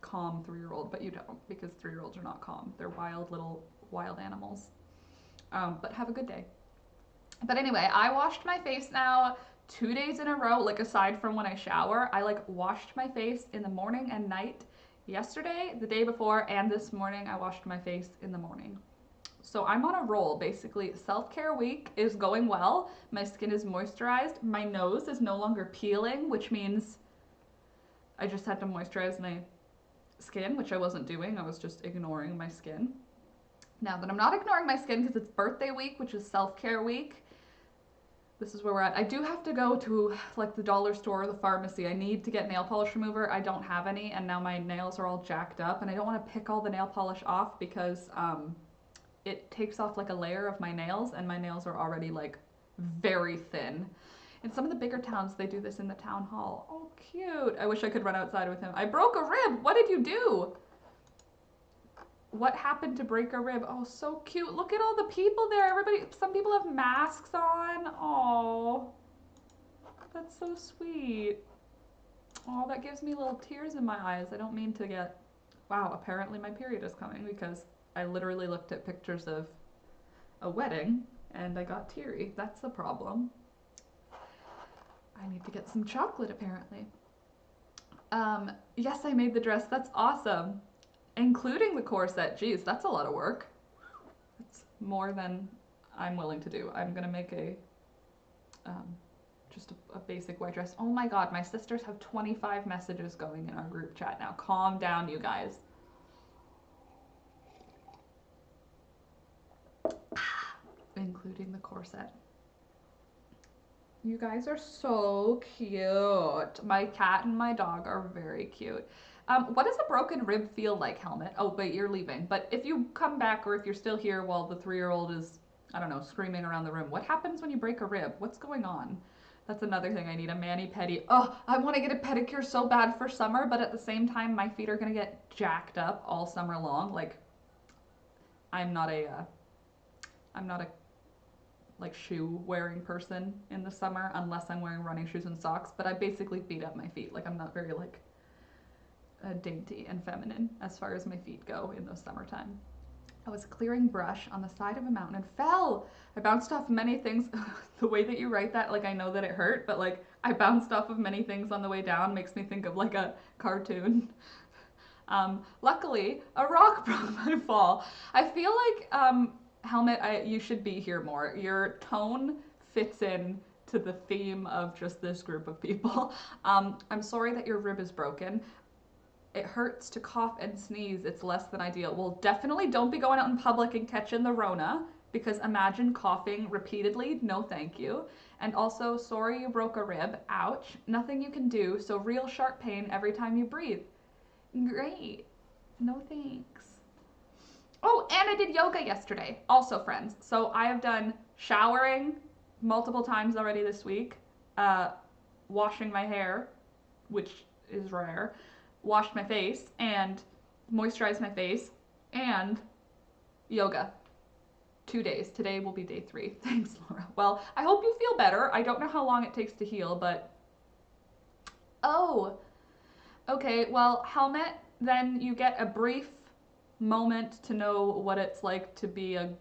calm 3-year-old, but you don't, because 3-year-olds are not calm. They're wild animals. But have a good day. But anyway, I washed my face now 2 days in a row, like aside from when I shower. I like washed my face in the morning and night. Yesterday, the day before, and this morning, I washed my face in the morning. So I'm on a roll, basically. Self-care week is going well. My skin is moisturized. My nose is no longer peeling, which means I just had to moisturize my skin, which I wasn't doing. I was just ignoring my skin. Now that I'm not ignoring my skin because it's birthday week, which is self-care week, this is where we're at. I do have to go to like the dollar store or the pharmacy. I need to get nail polish remover. I don't have any, and now my nails are all jacked up, and I don't want to pick all the nail polish off because it takes off like a layer of my nails, and my nails are already like very thin. In some of the bigger towns, they do this in the town hall. Oh, cute. I wish I could run outside with him. I broke a rib. What did you do? What happened to break a rib? Oh, so cute. Look at all the people there. Everybody, some people have masks on. Oh, that's so sweet. Oh, that gives me little tears in my eyes. I don't mean to get, wow, apparently my period is coming because I literally looked at pictures of a wedding and I got teary. That's the problem. I need to get some chocolate apparently. Yes, I made the dress. That's awesome. Including the corset. Geez, that's a lot of work. It's more than I'm willing to do. I'm gonna make just a basic white dress. Oh my God, my sisters have 25 messages going in our group chat now. Calm down, you guys. Including the corset. You guys are so cute. My cat and my dog are very cute. What does a broken rib feel like, Helmet? Oh, wait, you're leaving. But if you come back or if you're still here while the 3-year-old is, I don't know, screaming around the room, what happens when you break a rib? What's going on? That's another thing I need, a mani-pedi. Oh, I want to get a pedicure so bad for summer, but at the same time, my feet are going to get jacked up all summer long. Like, I'm not a, I'm not a like shoe wearing person in the summer unless I'm wearing running shoes and socks. But I basically beat up my feet. Like, I'm not very like dainty and feminine as far as my feet go in the summertime. I was clearing brush on the side of a mountain and fell. I bounced off many things. The way that you write that, like I know that it hurt, but like I bounced off of many things on the way down makes me think of like a cartoon. Luckily, a rock broke my fall. I feel like Helmet, you should be here more. Your tone fits in to the theme of just this group of people. I'm sorry that your rib is broken. It hurts to cough and sneeze. It's less than ideal. Well, definitely don't be going out in public and catching the Rona, because imagine coughing repeatedly. No, thank you. And also, sorry you broke a rib. Ouch. Nothing you can do. So real sharp pain every time you breathe. Great. No thanks. Oh, and I did yoga yesterday. Also, friends. So I have done showering multiple times already this week, washing my hair, which is rare, washed my face and moisturized my face, and yoga. 2 days. Today will be day 3. Thanks, Laura. Well, I hope you feel better. I don't know how long it takes to heal, but... Oh, okay. Well, Helmet, then you get a brief moment to know what it's like to be a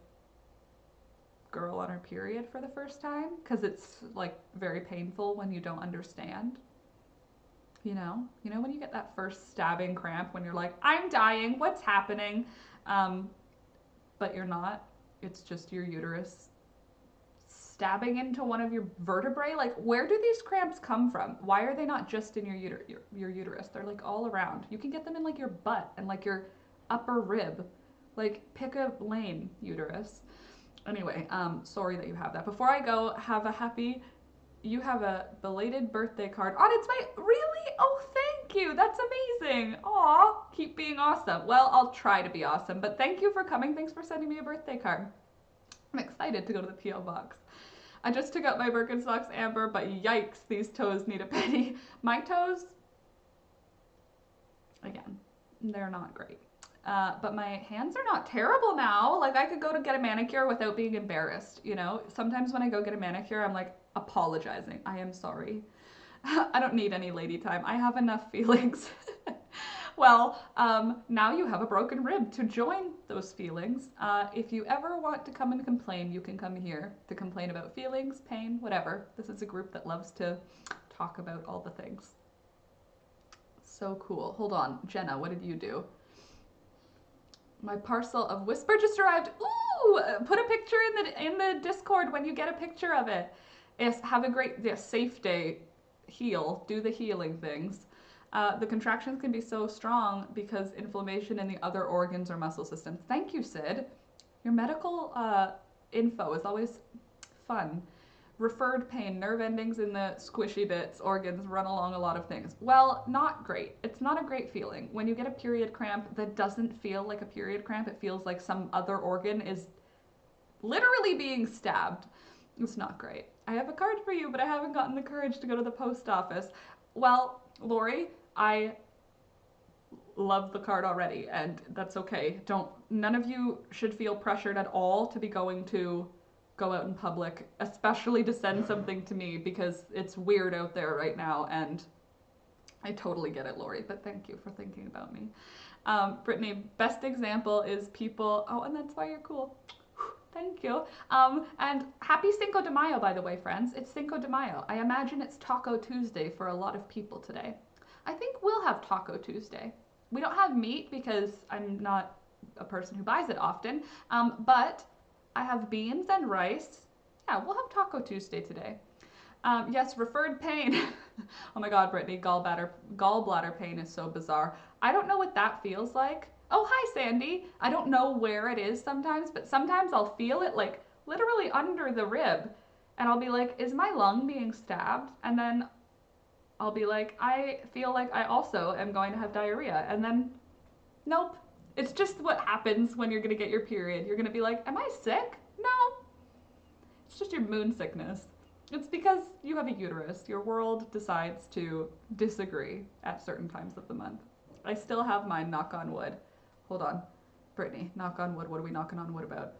girl on her period for the first time, because it's like very painful when you don't understand. You know when you get that first stabbing cramp when you're like, I'm dying, what's happening? But you're not. It's just your uterus stabbing into one of your vertebrae. Like, where do these cramps come from? Why are they not just in your uterus? They're like all around. You can get them in like your butt and like your upper rib. Like, pick a lane, uterus. Anyway, sorry that you have that. Before I go, you have a belated birthday card on its way. Really? Oh, thank you. That's amazing. Aw, keep being awesome. Well, I'll try to be awesome, but thank you for coming. Thanks for sending me a birthday card. I'm excited to go to the P.O. box. I just took out my Birkenstocks, Amber, but yikes, these toes need a pedi. My toes, again, they're not great. But my hands are not terrible now. Like, I could go to get a manicure without being embarrassed, you know? Sometimes when I go get a manicure, I'm like apologizing. I am sorry. I don't need any lady time. I have enough feelings. Well, now you have a broken rib to join those feelings. If you ever want to come and complain, you can come here to complain about feelings, pain, whatever. This is a group that loves to talk about all the things. So cool. Hold on. Jenna, what did you do? My parcel of Whisper just arrived. Ooh! Put a picture in the Discord when you get a picture of it. Yes, have a great safe day. Heal. Do the healing things. The contractions can be so strong because inflammation in the other organs or muscle systems. Thank you, Sid. Your medical info is always fun. Referred pain, nerve endings in the squishy bits, organs run along a lot of things. Well, not great. It's not a great feeling. When you get a period cramp that doesn't feel like a period cramp, it feels like some other organ is literally being stabbed. It's not great. I have a card for you, but I haven't gotten the courage to go to the post office. Well, Lori, I love the card already, and that's okay. None of you should feel pressured at all to be going to go out in public, especially to send something to me, because it's weird out there right now, and I totally get it, Lori, but thank you for thinking about me. Brittany, best example is people, oh, and that's why you're cool. Thank you. And happy Cinco de Mayo, by the way, friends. It's Cinco de Mayo. I imagine it's Taco Tuesday for a lot of people today. I think we'll have Taco Tuesday. We don't have meat because I'm not a person who buys it often, but I have beans and rice. Yeah, we'll have Taco Tuesday today. Yes, referred pain. Oh my God, Brittany, gallbladder pain is so bizarre. I don't know what that feels like. Oh, hi, Sandy. I don't know where it is sometimes, but sometimes I'll feel it like literally under the rib, and I'll be like, is my lung being stabbed? And then I'll be like, I feel like I also am going to have diarrhea. And then, nope. It's just what happens when you're going to get your period. You're going to be like, am I sick? No. It's just your moon sickness. It's because you have a uterus. Your world decides to disagree at certain times of the month. I still have mine, knock on wood. Hold on. Brittany, knock on wood. What are we knocking on wood about?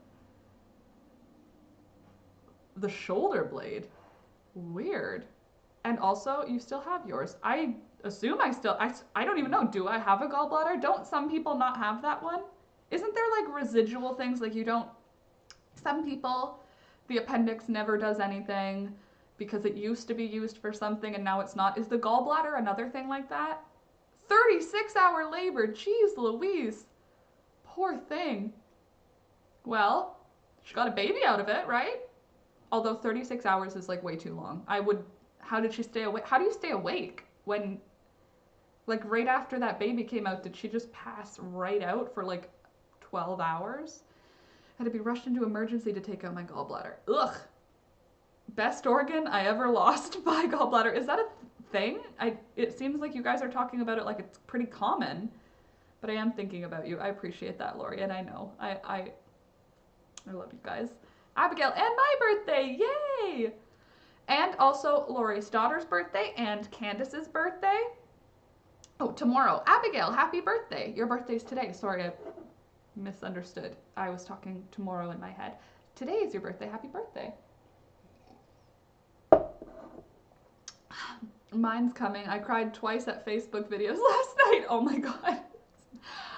The shoulder blade. Weird. And also, you still have yours. I assume I don't even know. Do I have a gallbladder? Don't some people not have that one? Isn't there like residual things like you don't, some people, the appendix never does anything because it used to be used for something and now it's not. Is the gallbladder another thing like that? 36-hour labor. Jeez Louise. Poor thing. Well, she got a baby out of it, right? Although 36 hours is like way too long. How did she stay awake? How do you stay awake when, like right after that baby came out, did she just pass right out for like 12 hours? Had to be rushed into emergency to take out my gallbladder. Ugh. Best organ I ever lost by gallbladder. Is that a thing? It seems like you guys are talking about it like it's pretty common, but I am thinking about you. I appreciate that, Lori, and I know. I love you guys. Abigail, and my birthday, yay! And also Lori's daughter's birthday and Candace's birthday. Oh, tomorrow. Abigail, happy birthday. Your birthday's today. Sorry, I misunderstood. I was talking tomorrow in my head. Today is your birthday. Happy birthday. Mine's coming. I cried twice at Facebook videos last night. Oh my god.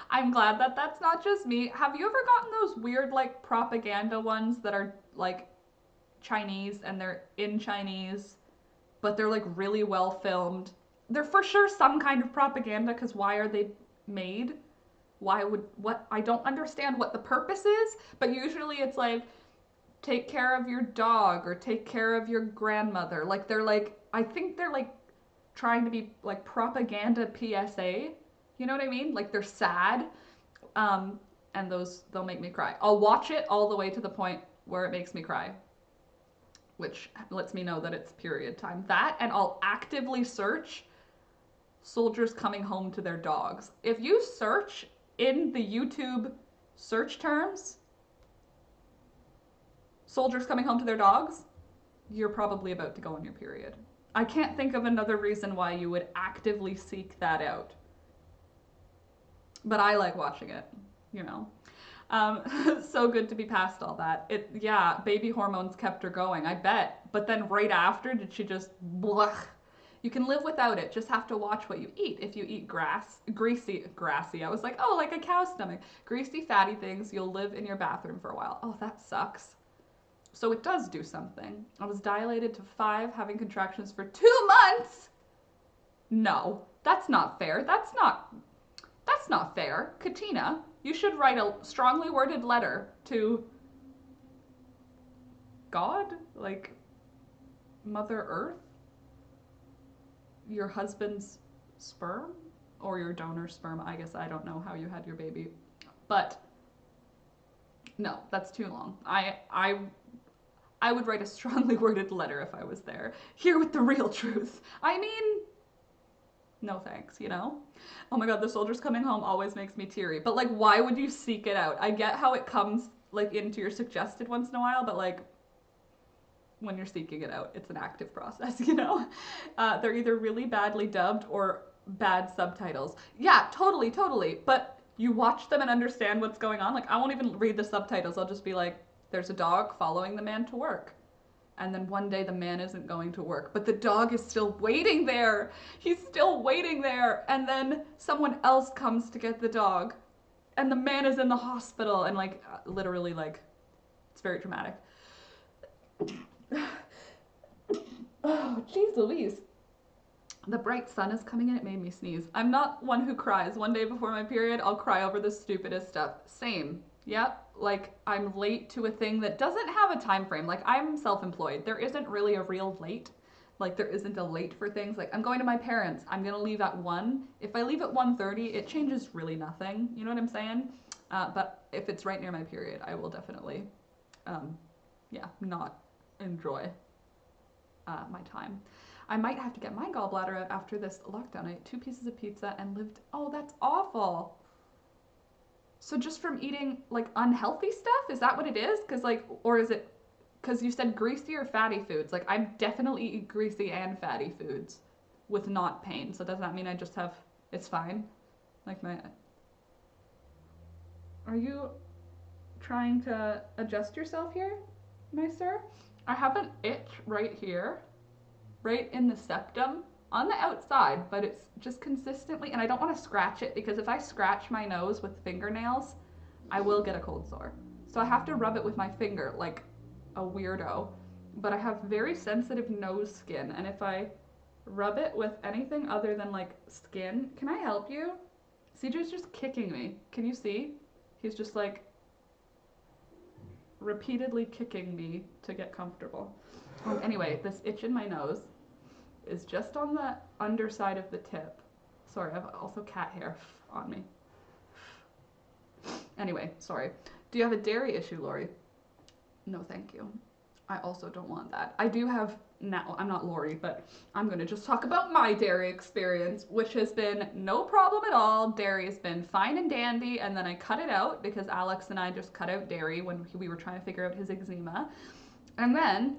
I'm glad that that's not just me. Have you ever gotten those weird like propaganda ones that are like Chinese and they're in Chinese, but they're like really well filmed? They're for sure some kind of propaganda because why are they made? I don't understand what the purpose is, but usually it's like take care of your dog or take care of your grandmother. Like they're like, I think they're like trying to be like propaganda PSA. You know what I mean? Like they're sad. And they'll make me cry. I'll watch it all the way to the point where it makes me cry, which lets me know that it's period time. That, and I'll actively search soldiers coming home to their dogs. If you search in the YouTube search terms, soldiers coming home to their dogs, you're probably about to go on your period. I can't think of another reason why you would actively seek that out. But I like watching it, you know. So good to be past all that. Yeah, baby hormones kept her going, I bet. But then right after, did she just blech? You can live without it. Just have to watch what you eat. If you eat grassy, I was like, oh, like a cow's stomach. Greasy, fatty things, you'll live in your bathroom for a while. Oh, that sucks. So it does do something. I was dilated to 5, having contractions for 2 months. No, that's not fair. That's not fair. Katina, you should write a strongly worded letter to God, like Mother Earth, your husband's sperm, or your donor sperm. I guess I don't know how you had your baby, but no, that's too long. I would write a strongly worded letter if I was there. Here with the real truth. I mean, no thanks, you know? Oh my god, the soldiers coming home always makes me teary. But like, why would you seek it out? I get how it comes like into your suggested once in a while, but like, when you're seeking it out, it's an active process, you know? They're either really badly dubbed or bad subtitles. Yeah, totally. But you watch them and understand what's going on. Like, I won't even read the subtitles. I'll just be like, there's a dog following the man to work. And then one day the man isn't going to work, but the dog is still waiting there. He's still waiting there. And then someone else comes to get the dog. And the man is in the hospital. And like, literally like, it's very dramatic. Oh, jeez Louise. The bright sun is coming in. It made me sneeze. I'm not one who cries. One day before my period, I'll cry over the stupidest stuff. Same. Yep. Like I'm late to a thing that doesn't have a time frame. Like I'm self-employed. There isn't really a real late. Like there isn't a late for things. Like I'm going to my parents. I'm going to leave at 1. If I leave at 1:30, it changes really nothing. You know what I'm saying? But if it's right near my period, I will definitely, not enjoy my time. I might have to get my gallbladder out after this lockdown. I ate 2 pieces of pizza and lived. Oh, that's awful. So just from eating like unhealthy stuff? Is that what it is? Because like, or is it because you said greasy or fatty foods. Like, I definitely eat greasy and fatty foods with not pain. So does that mean I just have, it's fine? Like my, are you trying to adjust yourself here, my sir? I have an itch right here, right in the septum on the outside, but it's just consistently, and I don't want to scratch it because if I scratch my nose with fingernails, I will get a cold sore. So I have to rub it with my finger like a weirdo. But I have very sensitive nose skin, and if I rub it with anything other than like skin, can I help you? CJ's just kicking me. Can you see? He's just like repeatedly kicking me to get comfortable. Anyway, this itch in my nose is just on the underside of the tip. Sorry, I have also cat hair on me. Anyway, sorry. Do you have a dairy issue, Lori? No, thank you. I also don't want that. I do have, now, I'm not Lori, but I'm going to just talk about my dairy experience, which has been no problem at all. Dairy has been fine and dandy, and then I cut it out because Alex and I just cut out dairy when we were trying to figure out his eczema. And then,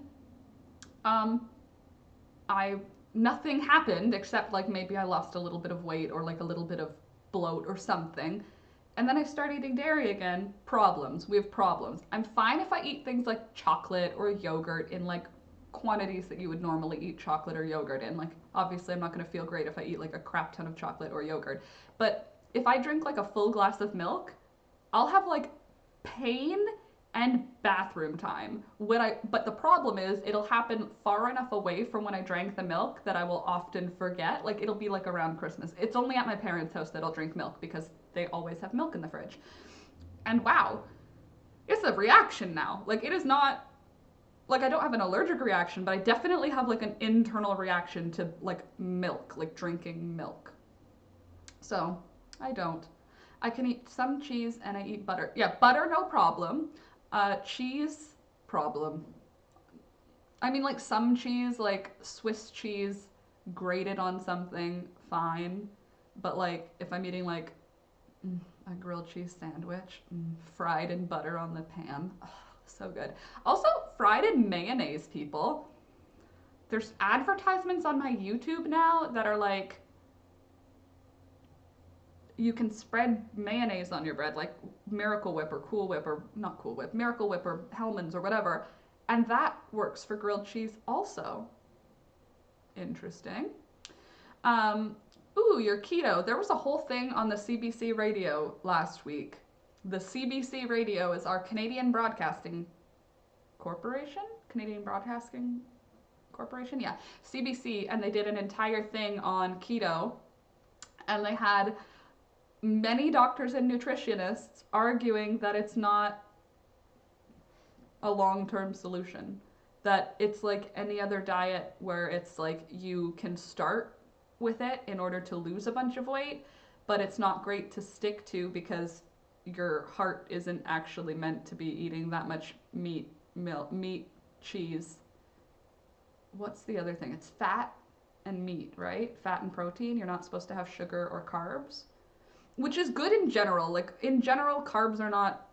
nothing happened except like maybe I lost a little bit of weight or like a little bit of bloat or something. And then I start eating dairy again. Problems. We have problems. I'm fine if I eat things like chocolate or yogurt in like quantities that you would normally eat chocolate or yogurt in. Like, obviously, I'm not going to feel great if I eat like a crap ton of chocolate or yogurt. But if I drink like a full glass of milk, I'll have like pain and bathroom time but the problem is it'll happen far enough away from when I drank the milk that I will often forget. Like, it'll be like around Christmas. It's only at my parents' house that I'll drink milk because they always have milk in the fridge. And wow, it's a reaction now. Like, it is not like I don't have an allergic reaction, but I definitely have like an internal reaction to like milk, like drinking milk. So I don't. I can eat some cheese and I eat butter. Yeah, butter, no problem. Cheese, problem. I mean, like some cheese, like Swiss cheese grated on something, fine. But like if I'm eating like a grilled cheese sandwich, fried in butter on the pan, oh, so good. Also, fried in mayonnaise, people. There's advertisements on my YouTube now that are like, you can spread mayonnaise on your bread, like Miracle Whip or Cool Whip, or not Cool Whip, Miracle Whip or Hellmann's or whatever. And that works for grilled cheese also. Interesting. Ooh, you're keto. There was a whole thing on the CBC radio last week. The CBC radio is our Canadian Broadcasting Corporation? Canadian Broadcasting Corporation? Yeah, CBC. And they did an entire thing on keto. And they had many doctors and nutritionists arguing that it's not a long-term solution, that it's like any other diet where it's like you can start with it in order to lose a bunch of weight, but it's not great to stick to because your heart isn't actually meant to be eating that much meat, milk, meat, cheese. What's the other thing? It's fat and meat, right? Fat and protein. You're not supposed to have sugar or carbs, which is good in general. Like, in general, carbs are not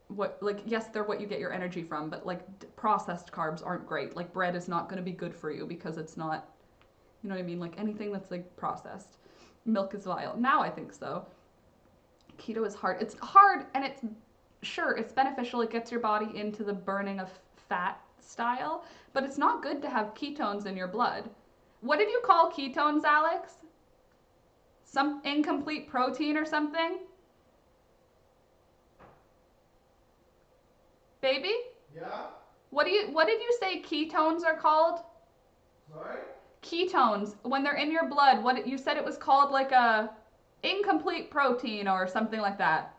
what, like, yes, they're what you get your energy from, but like processed carbs aren't great. Like, bread is not going to be good for you because it's not, you know what I mean? Like, anything that's like processed. Milk is vile. Now I think so. Keto is hard. It's hard, and it's, sure, it's beneficial. It gets your body into the burning of fat style, but it's not good to have ketones in your blood. What did you call ketones, Alex? Some incomplete protein or something? Baby? Yeah? What did you say ketones are called? Sorry? Ketones, when they're in your blood, what you said it was called, like a incomplete protein or something like that.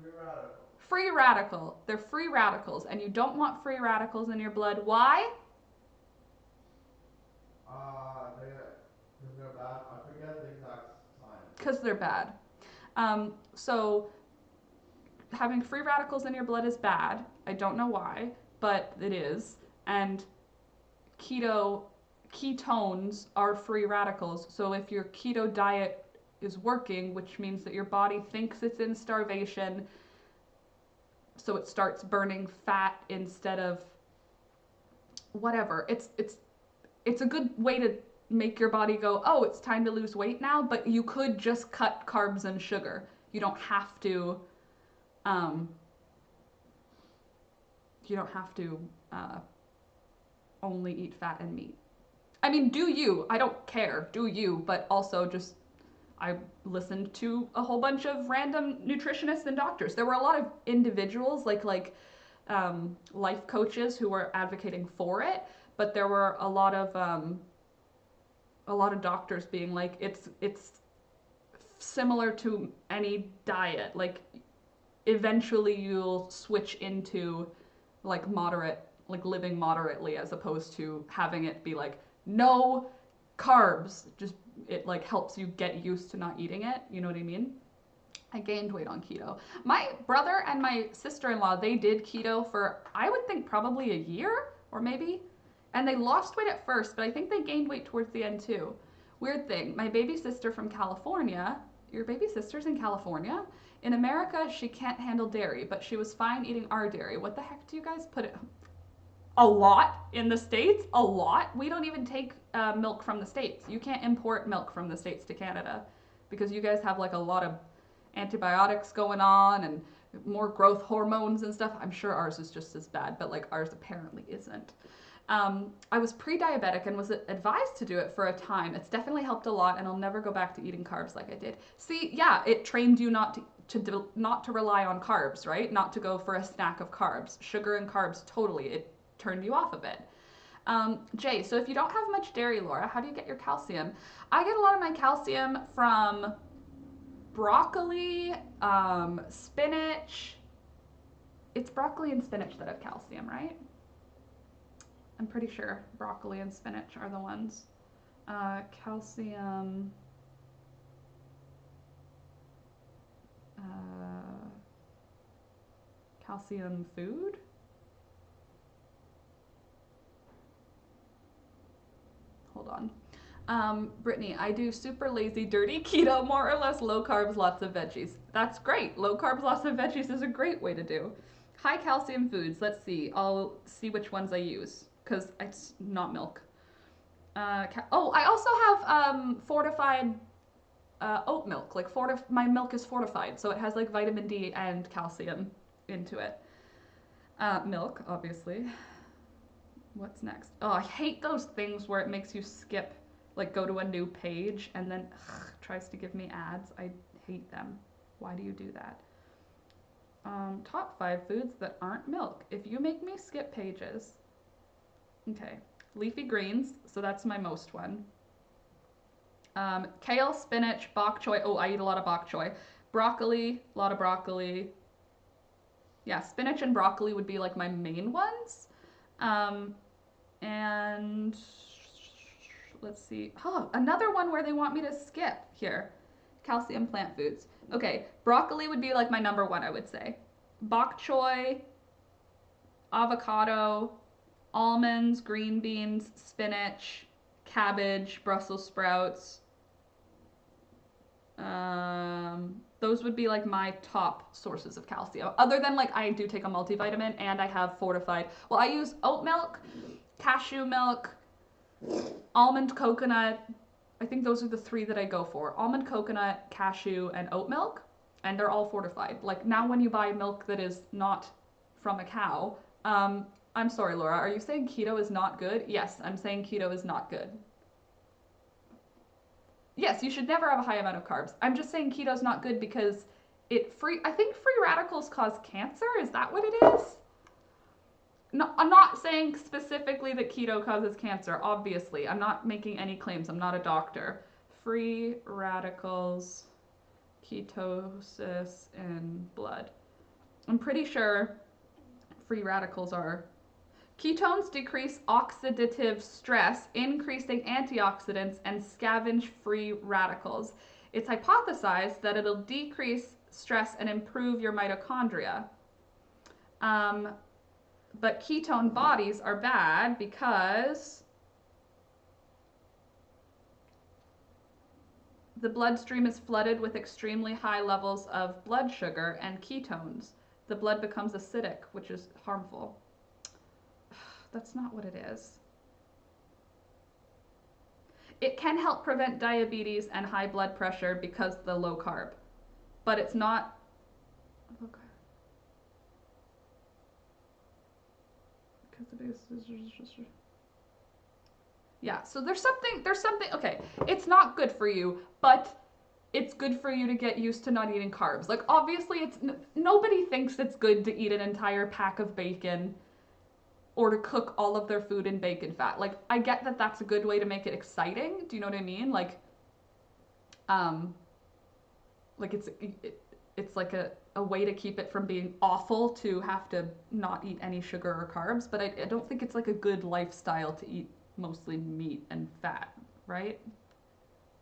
Free radical. Free radical. They're free radicals, and you don't want free radicals in your blood. Why? Because they're bad. I forget the exact science. Because they're bad. So having free radicals in your blood is bad. I don't know why, but it is. And ketones are free radicals. So if your keto diet is working, which means that your body thinks it's in starvation, so it starts burning fat instead of whatever. It's a good way to make your body go, oh, it's time to lose weight now, but you could just cut carbs and sugar. You don't have to um, only eat fat and meat. I mean, do you? I don't care. Do you? But also just I listened to a whole bunch of random nutritionists and doctors. There were a lot of individuals life coaches who were advocating for it, but there were a lot of doctors being like it's similar to any diet. Like eventually you'll switch into like moderate, like living moderately, as opposed to having it be like no carbs. Just it like helps you get used to not eating it. You know what I mean? I gained weight on keto. My brother and my sister-in-law, they did keto for, I would think, probably a year or maybe. And they lost weight at first, but I think they gained weight towards the end too. Weird thing, my baby sister from California, your baby sister's in California? In America, she can't handle dairy, but she was fine eating our dairy. What the heck do you guys put it? A lot in the States? A lot? We don't even take milk from the States. You can't import milk from the States to Canada because you guys have like a lot of antibiotics going on and more growth hormones and stuff. I'm sure ours is just as bad, but like ours apparently isn't. I was pre-diabetic and was advised to do it for a time. It's definitely helped a lot, and I'll never go back to eating carbs like I did. See, yeah, it trained you not to rely on carbs, right? Not to go for a snack of carbs. Sugar and carbs, totally. It turned you off of it. Jay, so if you don't have much dairy, Laura, how do you get your calcium? I get a lot of my calcium from broccoli, spinach. It's broccoli and spinach that have calcium, right? I'm pretty sure broccoli and spinach are the ones. Calcium. Calcium food? Hold on. Brittany, I do super lazy, dirty keto, more or less low carbs, lots of veggies. That's great. Low carbs, lots of veggies is a great way to do. High calcium foods. Let's see. I'll see which ones I use because it's not milk. Oh, I also have fortified oat milk. Like my milk is fortified, so it has like vitamin D and calcium into it. Milk, obviously. What's next? Oh, I hate those things where it makes you skip, like go to a new page and then tries to give me ads. I hate them. Why do you do that? Top 5 foods that aren't milk. If you make me skip pages. Okay. Leafy greens, so that's my most one. Kale, spinach, bok choy. Oh, I eat a lot of bok choy. Broccoli, a lot of broccoli. Yeah, spinach and broccoli would be like my main ones. And let's see. Oh, another one where they want me to skip here. Calcium plant foods. Okay, broccoli would be like my number 1, I would say. Bok choy, avocado, almonds, green beans, spinach, cabbage, Brussels sprouts. Those would be like my top sources of calcium. Other than like I do take a multivitamin and I have fortified. Well, I use oat milk, cashew milk, almond coconut. I think those are the 3 that I go for. Almond coconut, cashew, and oat milk. And they're all fortified. Like now when you buy milk that is not from a cow, I'm sorry, Laura, are you saying keto is not good? Yes, I'm saying keto is not good. Yes, you should never have a high amount of carbs. I'm just saying keto's not good because I think free radicals cause cancer. Is that what it is? No, I'm not saying specifically that keto causes cancer, obviously. I'm not making any claims. I'm not a doctor. Free radicals, ketosis in blood. I'm pretty sure free radicals are. Ketones decrease oxidative stress, increasing antioxidants and scavenge free radicals. It's hypothesized that it'll decrease stress and improve your mitochondria. But ketone bodies are bad because the bloodstream is flooded with extremely high levels of blood sugar and ketones. The blood becomes acidic, which is harmful. That's not what it is. It can help prevent diabetes and high blood pressure because the low carb, but it's not. Okay. Because it is. Yeah, so there's something, okay, it's not good for you, but it's good for you to get used to not eating carbs. Like, obviously, nobody thinks it's good to eat an entire pack of bacon or to cook all of their food in bacon fat. Like, I get that that's a good way to make it exciting. Do you know what I mean? Um, like it's like a way to keep it from being awful to have to not eat any sugar or carbs, but I don't think it's like a good lifestyle to eat mostly meat and fat, right?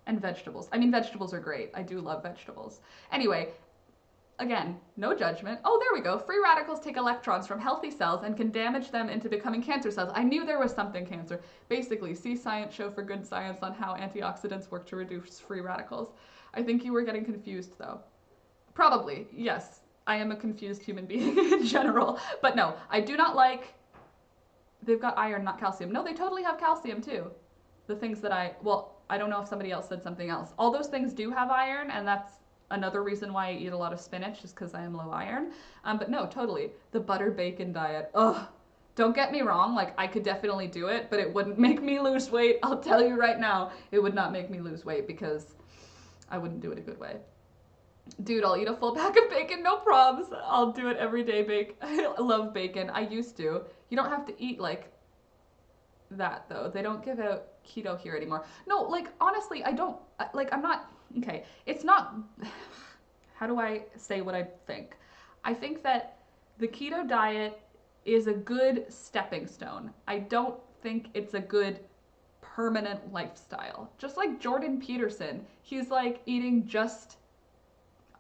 And vegetables. I mean, vegetables are great. I do love vegetables. Anyway, again, no judgment. Oh, there we go. Free radicals take electrons from healthy cells and can damage them into becoming cancer cells. I knew there was something cancer. Basically, see Science Show for Good Science on how antioxidants work to reduce free radicals. I think you were getting confused though. Probably, yes. I am a confused human being in general. But no, I do not like. They've got iron, not calcium. No, they totally have calcium too. The things that I don't know if somebody else said something else. All those things do have iron, and that's another reason why I eat a lot of spinach, just because I am low iron. But no, totally. The butter bacon diet. Ugh. Don't get me wrong, like, I could definitely do it, but it wouldn't make me lose weight. I'll tell you right now, it would not make me lose weight because I wouldn't do it a good way. Dude, I'll eat a full pack of bacon, no probs. I'll do it every day, I love bacon. I used to. You don't have to eat like that though. They don't give out keto here anymore. No, like honestly, I don't like I'm not okay. It's not how do I say what I think? I think that the keto diet is a good stepping stone. I don't think it's a good permanent lifestyle. Just like Jordan Peterson, he's like eating just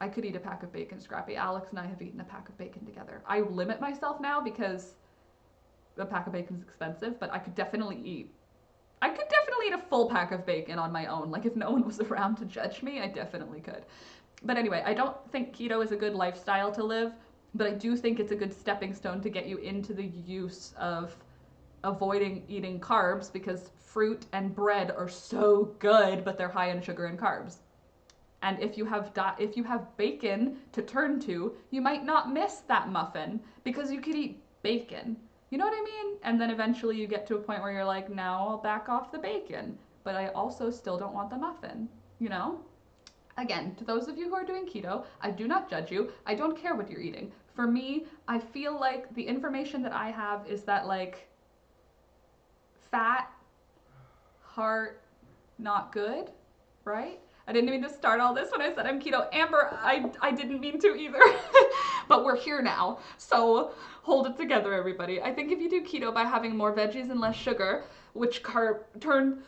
I could eat a pack of bacon, Scrappy. Alex and I have eaten a pack of bacon together. I limit myself now because a pack of bacon is expensive, but I could definitely eat a full pack of bacon on my own. Like if no one was around to judge me, I definitely could. But anyway, I don't think keto is a good lifestyle to live, but I do think it's a good stepping stone to get you into the use of avoiding eating carbs because fruit and bread are so good, but they're high in sugar and carbs. And if you have bacon to turn to, you might not miss that muffin because you could eat bacon. You know what I mean? And then eventually you get to a point where you're like, now I'll back off the bacon, but I also still don't want the muffin, you know? Again, to those of you who are doing keto, I do not judge you. I don't care what you're eating. For me, I feel like the information that I have is that like fat, heart, not good, right? I didn't mean to start all this when I said I'm keto. Amber, I didn't mean to either. But we're here now. So hold it together, everybody. I think if you do keto by having more veggies and less sugar, which carbs turn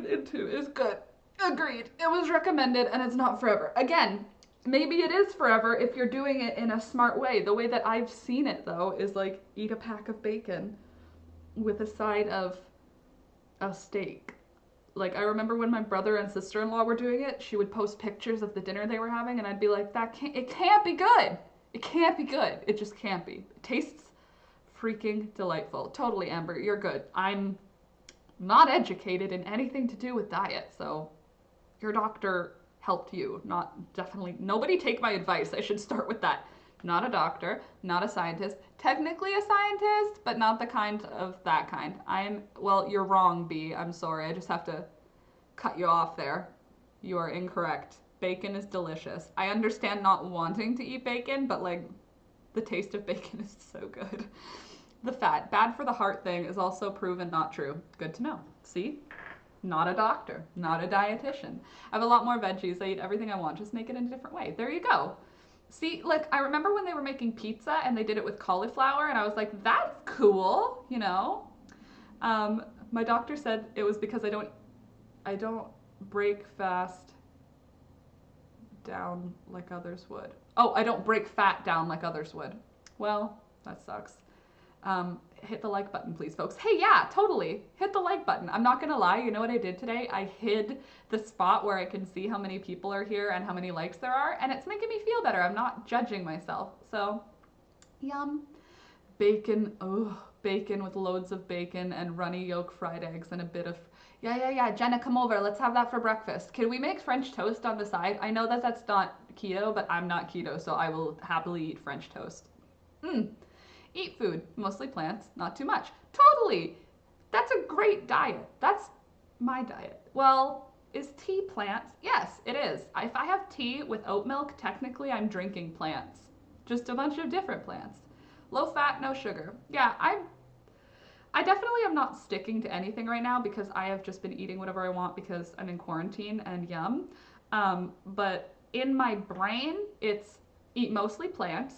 into is good. Agreed. It was recommended and it's not forever. Again, maybe it is forever if you're doing it in a smart way. The way that I've seen it though is like eat a pack of bacon with a side of a steak. Like I remember when my brother and sister-in-law were doing it, she would post pictures of the dinner they were having and I'd be like, it can't be good. It can't be good. It just can't be. It tastes freaking delightful. Totally, Amber, you're good. I'm not educated in anything to do with diet, so your doctor helped you. Not definitely nobody take my advice. I should start with that. Not a doctor, not a scientist. Technically a scientist, but not the kind of that kind. Well, you're wrong, B. I'm sorry. I just have to cut you off there. You are incorrect. Bacon is delicious. I understand not wanting to eat bacon, but like the taste of bacon is so good. The fat, bad for the heart thing is also proven not true. Good to know. See? Not a doctor, not a dietitian. I have a lot more veggies. I eat everything I want. Just make it in a different way. There you go. See, like, I remember when they were making pizza and they did it with cauliflower, and I was like, that's cool, you know? My doctor said it was because I don't break fast down like others would. Oh, I don't break fat down like others would. Well, that sucks. Hit the like button, please, folks. Hey, yeah, totally. Hit the like button. I'm not gonna lie, you know what I did today? I hid the spot where I can see how many people are here and how many likes there are, and it's making me feel better. I'm not judging myself. So, yum. Bacon, oh, bacon with loads of bacon and runny yolk fried eggs and a bit of. Yeah. Jenna, come over. Let's have that for breakfast. Can we make French toast on the side? I know that that's not keto, but I'm not keto, so I will happily eat French toast. Mmm. Eat food, mostly plants, not too much. Totally. That's a great diet. That's my diet. Well, is tea plants? Yes, it is. If I have tea with oat milk, technically I'm drinking plants. Just a bunch of different plants. Low fat, no sugar. Yeah, I definitely am not sticking to anything right now because I have just been eating whatever I want because I'm in quarantine and yum. But in my brain, it's eat mostly plants.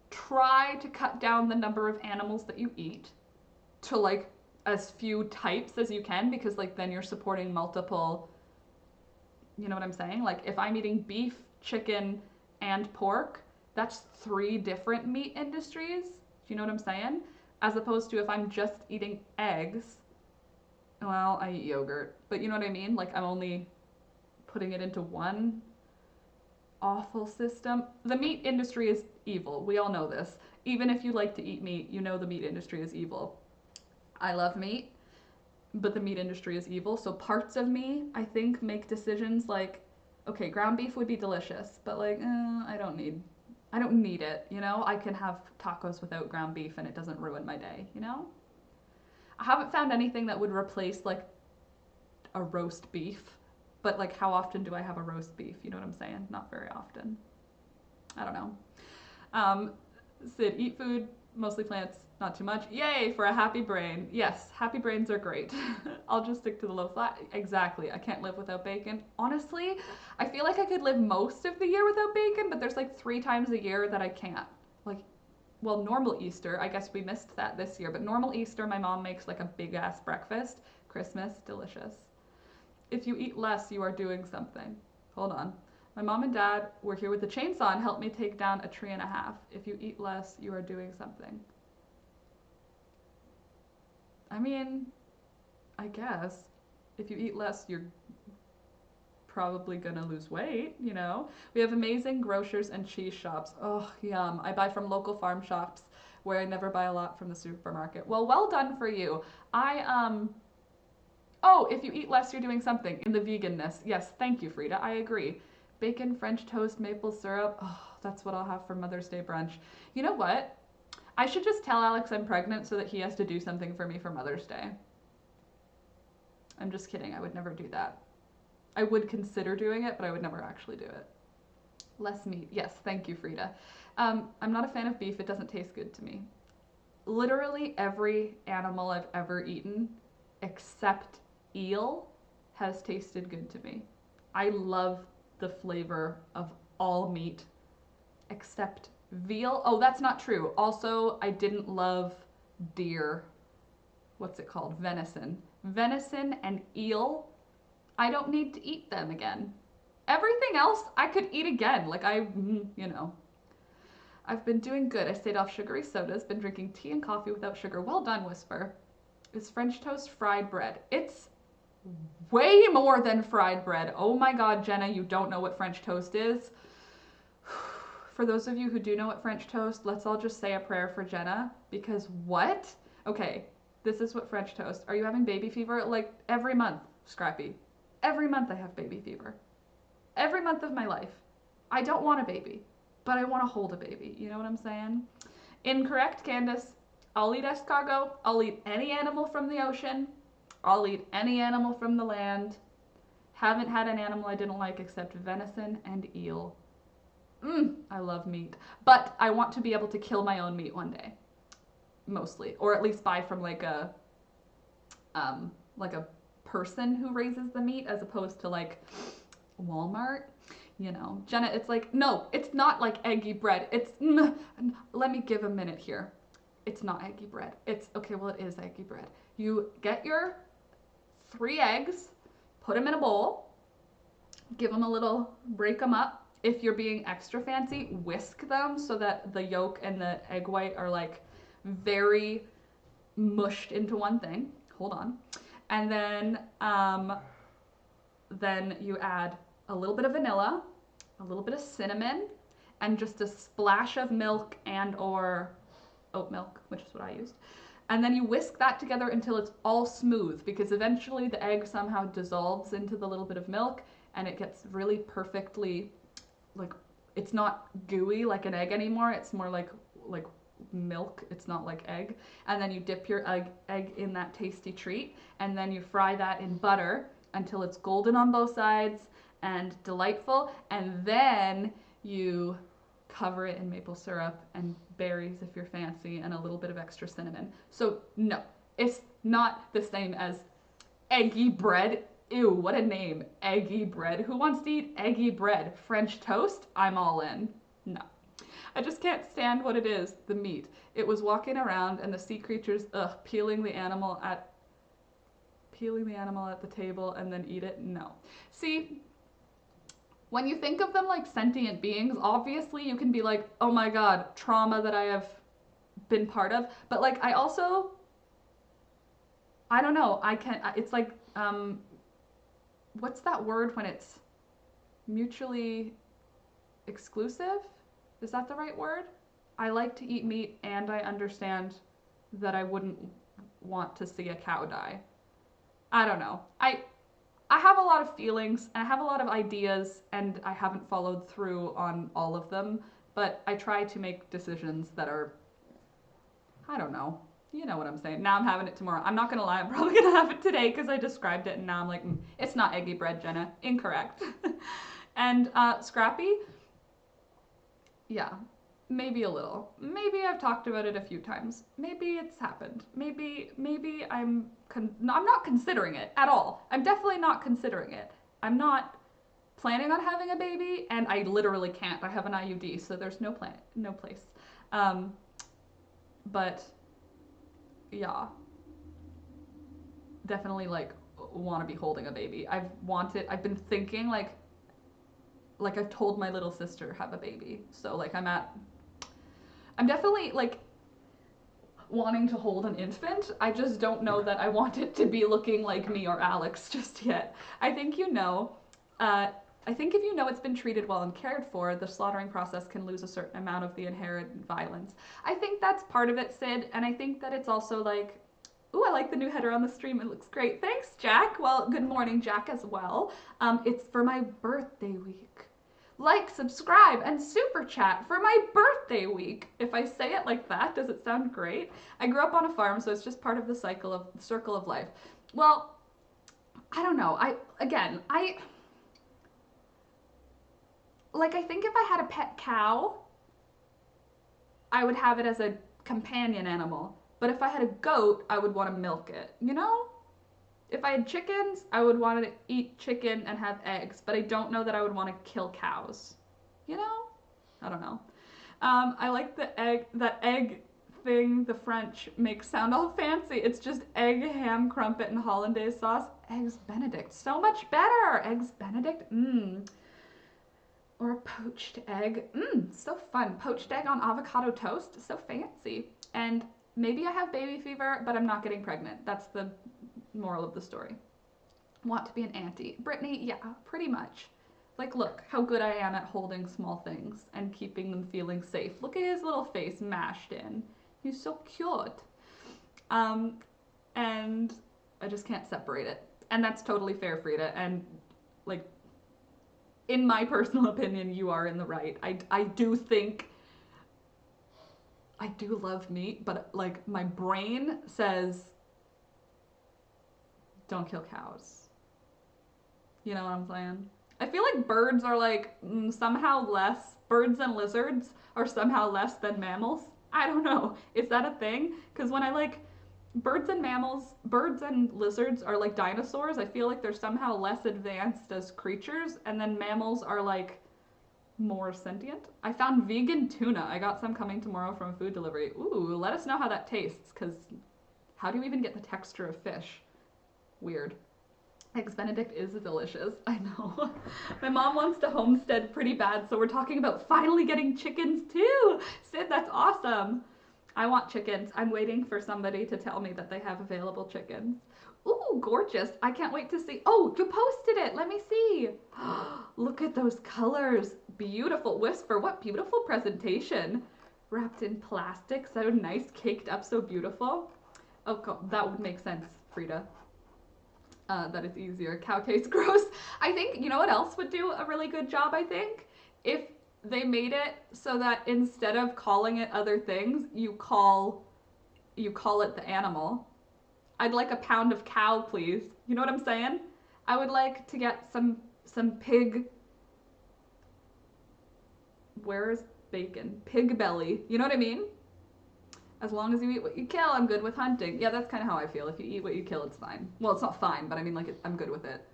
Try to cut down the number of animals that you eat to like as few types as you can because like then you're supporting multiple, you know what I'm saying? Like if I'm eating beef, chicken, and pork, that's three different meat industries. Do you know what I'm saying? As opposed to if I'm just eating eggs, well, I eat yogurt, but you know what I mean? Like I'm only putting it into one awful system. The meat industry is evil. We all know this. Even if you like to eat meat, you know the meat industry is evil. I love meat, but the meat industry is evil. So parts of me, I think, make decisions like, okay, ground beef would be delicious, but like, I don't need it. You know, I can have tacos without ground beef, and it doesn't ruin my day. You know, I haven't found anything that would replace like a roast beef, but like, how often do I have a roast beef? You know what I'm saying? Not very often. I don't know. Um, Sid, eat food, mostly plants, not too much. Yay for a happy brain. Yes, happy brains are great. I'll just stick to the low fat. Exactly. I can't live without bacon. Honestly, I feel like I could live most of the year without bacon, but there's like 3 times a year that I can't. Like, well, normal Easter, I guess we missed that this year, but normal Easter, my mom makes like a big ass breakfast. Christmas, delicious. If you eat less, you are doing something. Hold on. My mom and dad were here with the chainsaw and helped me take down a tree and a half. If you eat less, you are doing something. I mean, I guess. If you eat less, you're probably gonna lose weight, you know? We have amazing grocers and cheese shops. Oh, yum. I buy from local farm shops where I never buy a lot from the supermarket. Well done for you. Oh, if you eat less, you're doing something in the veganness. Yes, thank you, Frida. I agree. Bacon, French toast, maple syrup. Oh, that's what I'll have for Mother's Day brunch. You know what? I should just tell Alex I'm pregnant so that he has to do something for me for Mother's Day. I'm just kidding. I would never do that. I would consider doing it, but I would never actually do it. Less meat. Yes, thank you, Frida. I'm not a fan of beef. It doesn't taste good to me. Literally every animal I've ever eaten, except eel, has tasted good to me. I love the flavor of all meat except veal. Oh, that's not true. Also, I didn't love deer. What's it called? Venison. Venison and eel, I don't need to eat them again. Everything else I could eat again. Like you know. I've been doing good. I stayed off sugary sodas, been drinking tea and coffee without sugar. Well done, Whisper. Is French toast fried bread? It's way more than fried bread. Oh my god, Jenna, you don't know what French toast is? For those of you who do know what French toast, let's all just say a prayer for Jenna, because what? Okay, this is what French toast. Are you having baby fever? Like every month, Scrappy. Every month I have baby fever. Every month of my life. I don't want a baby, but I want to hold a baby. You know what I'm saying? Incorrect, Candace. I'll eat escargot. I'll eat any animal from the ocean. I'll eat any animal from the land. Haven't had an animal I didn't like except venison and eel. I love meat. But I want to be able to kill my own meat one day. Mostly. Or at least buy from like a person who raises the meat as opposed to like Walmart. You know, Jenna, it's like, no, it's not like eggy bread. It's, let me give a minute here. It's not eggy bread. It's, okay, well, it is eggy bread. You get your 3 eggs, put them in a bowl, give them a little, break them up. If you're being extra fancy, whisk them so that the yolk and the egg white are like very mushed into one thing. Hold on. And then you add a little bit of vanilla, a little bit of cinnamon, and just a splash of milk and or oat milk, which is what I used. And then you whisk that together until it's all smooth, because eventually the egg somehow dissolves into the little bit of milk and it gets really perfectly, like, it's not gooey like an egg anymore. It's more like milk. It's not like egg. And then you dip your egg in that tasty treat, and then you fry that in butter until it's golden on both sides and delightful. And then you cover it in maple syrup and berries if you're fancy, and a little bit of extra cinnamon. So no, it's not the same as eggy bread. Ew, what a name. Eggy bread. Who wants to eat eggy bread? French toast? I'm all in. No. I just can't stand what it is, the meat. It was walking around and the sea creatures, peeling the animal at the table and then eat it. No. See, when you think of them like sentient beings, obviously you can be like, oh my god, trauma that I have been part of. But like, I also, I don't know, it's like, what's that word when it's mutually exclusive? Is that the right word? I like to eat meat and I understand that I wouldn't want to see a cow die. I don't know. I have a lot of feelings and I have a lot of ideas and I haven't followed through on all of them, but I try to make decisions that are, I don't know. You know what I'm saying. Now I'm having it tomorrow. I'm not gonna lie, I'm probably gonna have it today because I described it and now I'm like, it's not eggy bread, Jenna. Incorrect. And Scrappy, yeah, maybe a little. Maybe I've talked about it a few times. Maybe it's happened. Maybe I'm not considering it at all. I'm definitely not considering it. I'm not planning on having a baby, and I literally can't. I have an IUD, so there's no place. But yeah, definitely like want to be holding a baby. I've been thinking like I've told my little sister have a baby. So like I'm definitely like wanting to hold an infant. I just don't know that I want it to be looking like me or Alex just yet. I think I think if you know it's been treated well and cared for, the slaughtering process can lose a certain amount of the inherent violence. I think that's part of it, Sid, and I think that it's also like, ooh, I like the new header on the stream. It looks great. Thanks, Jack. Well, good morning, Jack, as well. It's for my birthday week. Like, subscribe, and super chat for my birthday week. If I say it like that, does it sound great? I grew up on a farm, so it's just part of the circle of life. Well, I don't know. I think if I had a pet cow, I would have it as a companion animal. But if I had a goat, I would want to milk it, you know? If I had chickens, I would want to eat chicken and have eggs, but I don't know that I would want to kill cows. You know? I don't know. I like that egg thing the French make sound all fancy. It's just egg, ham, crumpet, and hollandaise sauce. Eggs Benedict. So much better! Eggs Benedict. Or a poached egg. So fun. Poached egg on avocado toast. So fancy. And maybe I have baby fever, but I'm not getting pregnant. That's the moral of the story. Want to be an auntie. Brittany, yeah, pretty much. Like, look how good I am at holding small things and keeping them feeling safe. Look at his little face mashed in. He's so cute. And I just can't separate it. And that's totally fair, Frida. And, like, in my personal opinion, you are in the right. I do think I do love meat, but, like, my brain says don't kill cows. You know what I'm saying? I feel like birds are like somehow less, birds and lizards are somehow less than mammals. I don't know. Is that a thing? Because when I like birds and lizards are like dinosaurs. I feel like they're somehow less advanced as creatures, and then mammals are like more sentient. I found vegan tuna. I got some coming tomorrow from food delivery. Ooh, let us know how that tastes, because how do you even get the texture of fish? Weird. Eggs Benedict is delicious. I know. My mom wants to homestead pretty bad, so we're talking about finally getting chickens too. Sid, that's awesome. I want chickens. I'm waiting for somebody to tell me that they have available chickens. Ooh, gorgeous. I can't wait to see. Oh, you posted it. Let me see. Look at those colors. Beautiful. Whisper, what beautiful presentation. wrapped in plastic, so nice, caked up, so beautiful. Oh, that would make sense, Frida. That it's easier. Cow tastes gross. I think, you know what else would do a really good job, I think? If they made it so that instead of calling it other things, you call it the animal. I'd like a pound of cow, please. You know what I'm saying? I would like to get some pig. Where is bacon? Pig belly. You know what I mean? As long as you eat what you kill, I'm good with hunting. Yeah, that's kind of how I feel. If you eat what you kill, it's fine. Well, it's not fine, but I mean, like, I'm good with it.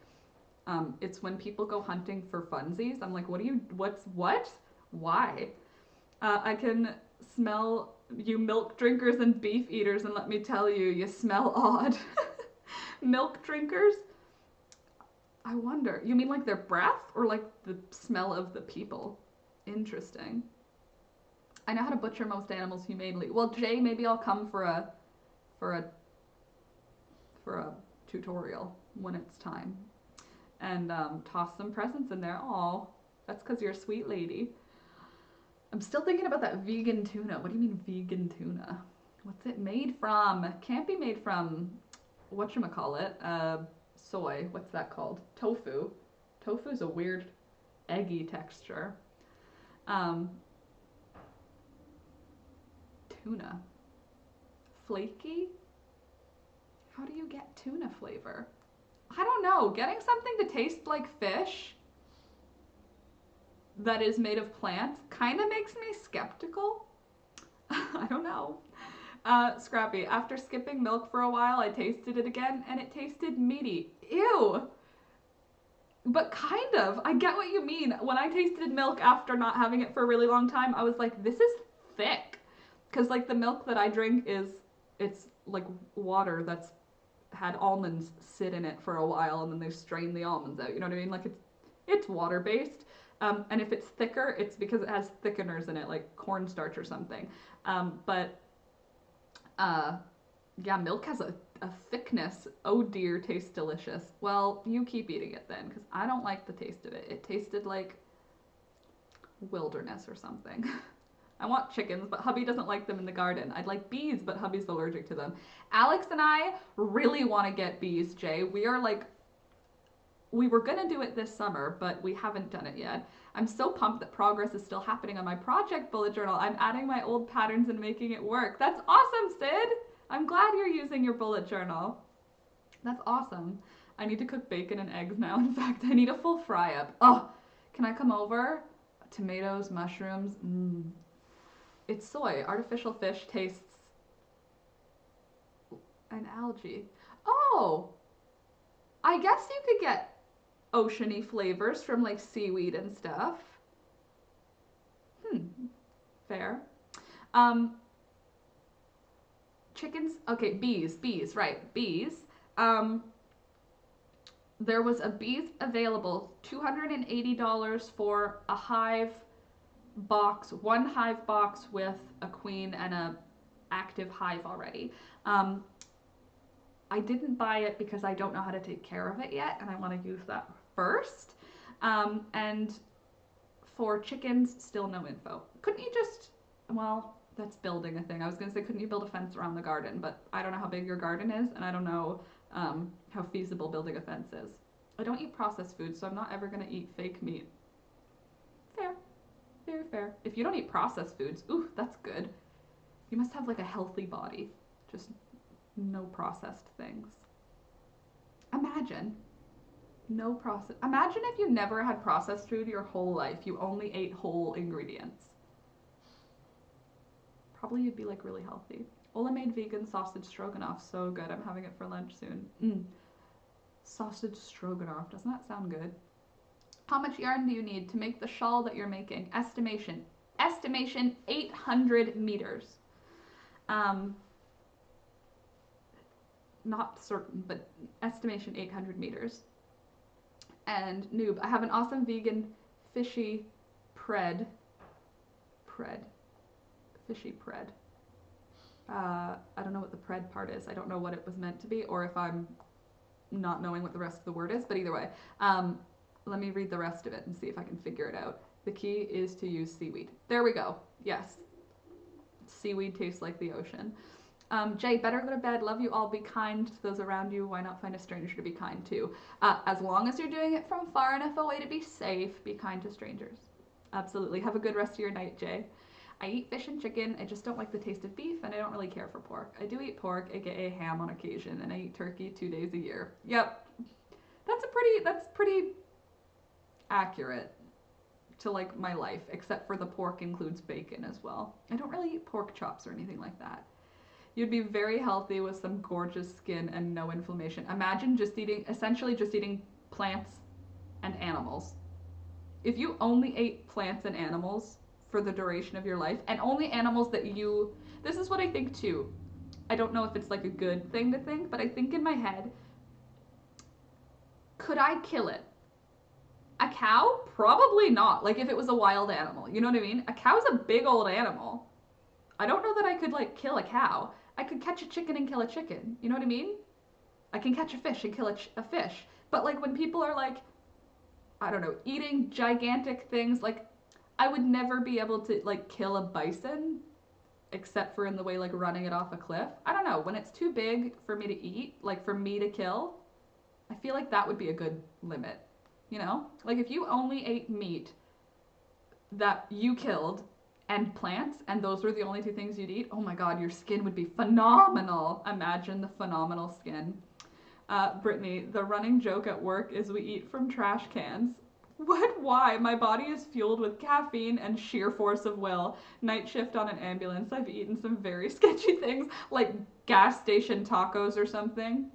It's when people go hunting for funsies. I'm like, what? Why? I can smell you milk drinkers and beef eaters, and let me tell you, you smell odd. Milk drinkers? I wonder. You mean like their breath or like the smell of the people? Interesting. I know how to butcher most animals humanely. Well, Jay, maybe I'll come for a tutorial when it's time, and toss some presents in there. Aw, that's because you're a sweet lady. I'm still thinking about that vegan tuna. What do you mean vegan tuna? What's it made from? Can't be made from whatchamacallit? Soy. What's that called? Tofu. Tofu's a weird eggy texture. Tuna. Flaky? How do you get tuna flavor? I don't know. Getting something to taste like fish that is made of plants kind of makes me skeptical. I don't know. Scrappy, after skipping milk for a while, I tasted it again and it tasted meaty. Ew! But kind of. I get what you mean. When I tasted milk after not having it for a really long time, I was like, this is thick. Because, like, the milk that I drink it's like water that's had almonds sit in it for a while and then they've strained the almonds out. You know what I mean? Like, it's water-based. And if it's thicker, it's because it has thickeners in it, like cornstarch or something. Yeah, milk has a thickness. Oh dear, tastes delicious. Well, you keep eating it then, because I don't like the taste of it. It tasted like wilderness or something. I want chickens, but hubby doesn't like them in the garden. I'd like bees, but hubby's allergic to them. Alex and I really want to get bees, Jay. We were gonna do it this summer, but we haven't done it yet. I'm so pumped that progress is still happening on my project bullet journal. I'm adding my old patterns and making it work. That's awesome, Sid! I'm glad you're using your bullet journal. That's awesome. I need to cook bacon and eggs now. In fact, I need a full fry up. Oh, can I come over? Tomatoes, mushrooms. It's soy. Artificial fish tastes an algae. Oh, I guess you could get oceany flavors from like seaweed and stuff. Fair. Chickens. Okay, bees, right? Bees. There was a bees available, $280 for a hive box, one hive box with a queen and a active hive already. I didn't buy it because I don't know how to take care of it yet, and I want to use that first. And for chickens, still no info. Couldn't you just, well, that's building a thing. I was going to say, couldn't you build a fence around the garden? But I don't know how big your garden is, and I don't know how feasible building a fence is. I don't eat processed food, so I'm not ever going to eat fake meat. Fair. Very fair. If you don't eat processed foods, ooh, that's good. You must have like a healthy body. Just no processed things. Imagine. No process. Imagine if you never had processed food your whole life. You only ate whole ingredients. Probably you'd be like really healthy. Ola made vegan sausage stroganoff. So good. I'm having it for lunch soon. Sausage stroganoff. Doesn't that sound good? How much yarn do you need to make the shawl that you're making? Estimation 800 meters. Not certain, but estimation 800 meters. And noob, I have an awesome vegan fishy pred. Fishy pred. I don't know what the pred part is. I don't know what it was meant to be, or if I'm not knowing what the rest of the word is, but either way. Let me read the rest of it and see if I can figure it out. The key is to use seaweed. There we go. Yes. seaweed tastes like the ocean. Jay, better go to bed. Love you all. Be kind to those around you. Why not find a stranger to be kind to? As long as you're doing it from far enough away to be safe, be kind to strangers. Absolutely. Have a good rest of your night, Jay. I eat fish and chicken. I just don't like the taste of beef, and I don't really care for pork. I do eat pork, aka ham, on occasion, and I eat turkey 2 days a year. Yep, that's pretty accurate to like my life, except for the pork includes bacon as well. I don't really eat pork chops or anything like that. You'd be very healthy with some gorgeous skin and no inflammation. Imagine essentially just eating plants and animals. If you only ate plants and animals for the duration of your life, and only animals that you, this is what I think too. I don't know if it's like a good thing to think, but I think in my head, could I kill it? A cow? Probably not. Like if it was a wild animal, you know what I mean? A cow's a big old animal. I don't know that I could like kill a cow. I could catch a chicken and kill a chicken. You know what I mean? I can catch a fish and kill a fish. But like when people are like, I don't know, eating gigantic things, like I would never be able to like kill a bison except for in the way like running it off a cliff. I don't know, when it's too big for me to eat, like for me to kill, I feel like that would be a good limit. You know? Like if you only ate meat that you killed and plants, and those were the only two things you'd eat, oh my god, your skin would be phenomenal. Imagine the phenomenal skin. Brittany, the running joke at work is we eat from trash cans. What? Why? My body is fueled with caffeine and sheer force of will. Night shift on an ambulance, I've eaten some very sketchy things, like gas station tacos or something.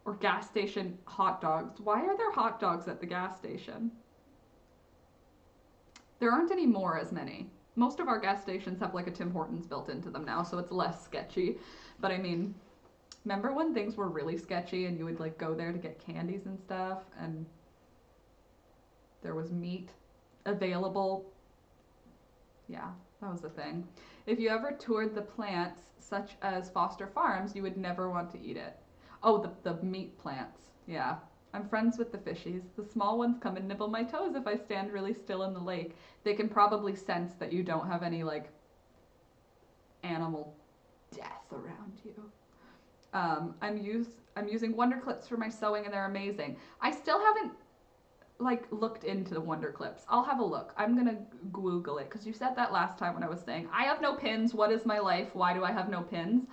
Or gas station hot dogs. Why are there hot dogs at the gas station? There aren't any more as many. Most of our gas stations have like a Tim Hortons built into them now, so it's less sketchy. But I mean, remember when things were really sketchy and you would like go there to get candies and stuff, and there was meat available? Yeah, that was the thing. If you ever toured the plants, such as Foster Farms, you would never want to eat it. Oh, the meat plants. Yeah. I'm friends with the fishies. The small ones come and nibble my toes if I stand really still in the lake. They can probably sense that you don't have any like animal death around you. I'm using Wonder Clips for my sewing and they're amazing. I still haven't like looked into the Wonder Clips. I'll have a look. I'm gonna Google it because you said that last time when I was saying I have no pins. What is my life? Why do I have no pins?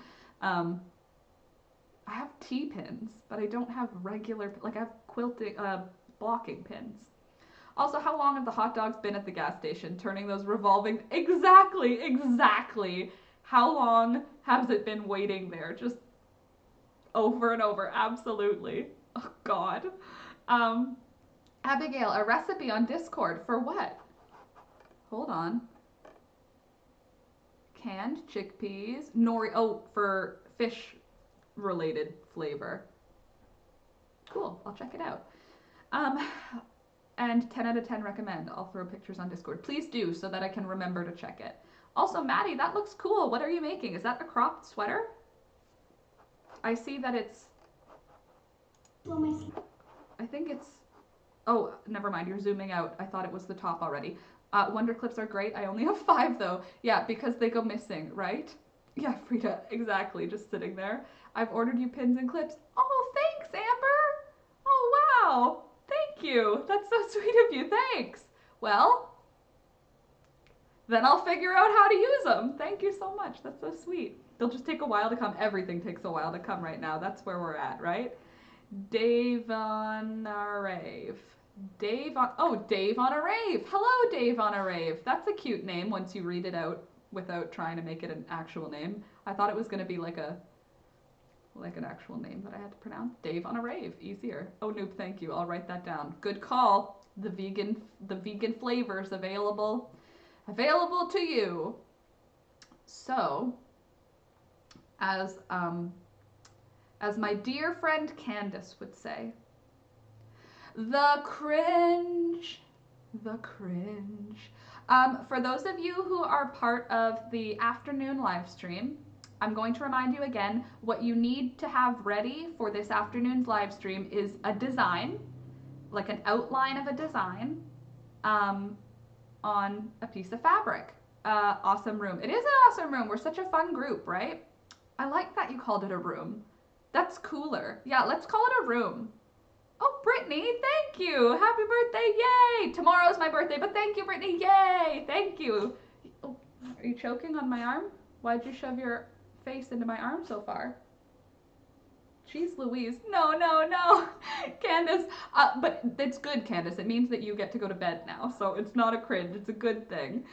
I have T-pins, but I don't have regular, like I have quilting, blocking pins. Also, how long have the hot dogs been at the gas station? Turning those revolving, exactly. How long has it been waiting there? Just over and over, absolutely. Oh God. Abigail, a recipe on Discord for what? Hold on. Canned chickpeas, nori, oh, for fish related flavor. Cool, I'll check it out. And 10 out of 10 recommend. I'll throw pictures on Discord. Please do so that I can remember to check it. Also, Maddie, that looks cool. What are you making? Is that a cropped sweater? I see that it's... I think it's... Oh, never mind. You're zooming out. I thought it was the top already. Wonder Clips are great. I only have 5 though. Yeah, because they go missing, right? Yeah, Frida, exactly. Just sitting there. I've ordered you pins and clips. Oh, thanks, Amber. Oh, wow. Thank you. That's so sweet of you. Thanks. Well, then I'll figure out how to use them. Thank you so much. That's so sweet. They'll just take a while to come. Everything takes a while to come right now. That's where we're at, right? Dave on a rave. Dave on a rave. Hello, Dave on a rave. That's a cute name once you read it out without trying to make it an actual name. I thought it was going to be like an actual name that I had to pronounce. Dave on a rave. Easier. Oh, Noob, thank you. I'll write that down. Good call. The vegan flavors available to you. So, as my dear friend Candace would say, the cringe. For those of you who are part of the afternoon live stream, I'm going to remind you again, what you need to have ready for this afternoon's live stream is a design, like an outline of a design, on a piece of fabric. awesome room. It is an awesome room. We're such a fun group, right? I like that you called it a room. That's cooler. Yeah, let's call it a room. Oh, Brittany, thank you. Happy birthday, yay. Tomorrow's my birthday, but thank you, Brittany, yay. Thank you. Oh, are you choking on my arm? Why'd you shove your face into my arm so far? Jeez Louise. No, no, no. Candace. But it's good, Candace. It means that you get to go to bed now. So it's not a cringe. It's a good thing.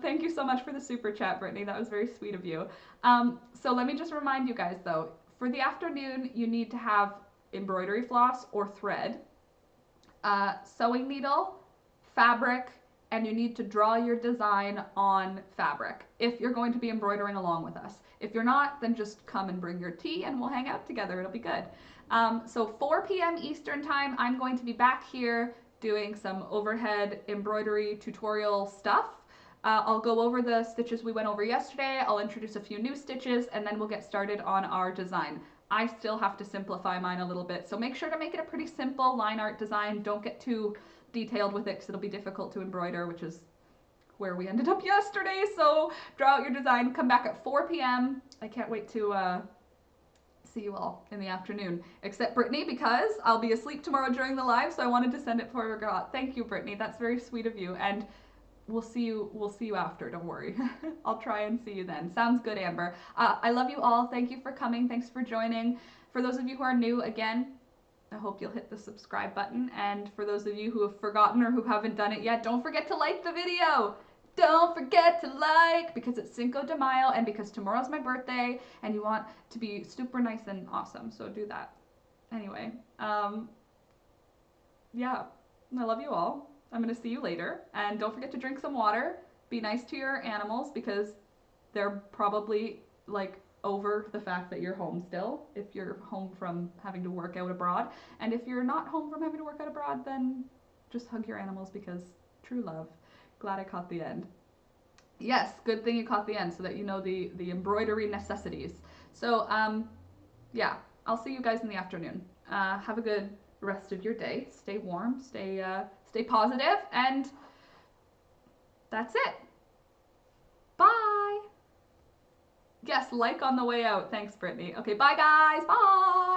Thank you so much for the super chat, Brittany. That was very sweet of you. So let me just remind you guys, though. For the afternoon, you need to have embroidery floss or thread, sewing needle, fabric, and you need to draw your design on fabric if you're going to be embroidering along with us. If you're not, then just come and bring your tea and we'll hang out together. It'll be good. So 4 p.m. Eastern time, I'm going to be back here doing some overhead embroidery tutorial stuff. I'll go over the stitches we went over yesterday. I'll introduce a few new stitches and then we'll get started on our design. I still have to simplify mine a little bit, so make sure to make it a pretty simple line art design. Don't get too detailed with it because it'll be difficult to embroider, which is where we ended up yesterday. So draw out your design, come back at 4 p.m. I can't wait to see you all in the afternoon, except Brittany, because I'll be asleep tomorrow during the live, so I wanted to send it before we forgot. Thank you, Brittany. That's very sweet of you, and we'll see you after, don't worry. I'll try and see you then. Sounds good, Amber. I love you all. Thank you for coming. Thanks for joining. For those of you who are new, again, I hope you'll hit the subscribe button. And for those of you who have forgotten or who haven't done it yet, don't forget to like the video. Don't forget to like, because it's Cinco de Mayo and because tomorrow's my birthday and you want to be super nice and awesome. So do that. Anyway, yeah, I love you all. I'm going to see you later. And don't forget to drink some water. Be nice to your animals because they're probably like over the fact that you're home still, if you're home from having to work out abroad. And if you're not home from having to work out abroad, then just hug your animals because true love. Glad I caught the end. Yes, good thing you caught the end so that you know the embroidery necessities. So, yeah, I'll see you guys in the afternoon. Have a good rest of your day. Stay warm, stay positive, and that's it. Bye. Yes, like on the way out. Thanks, Brittany. Okay, bye guys. Bye.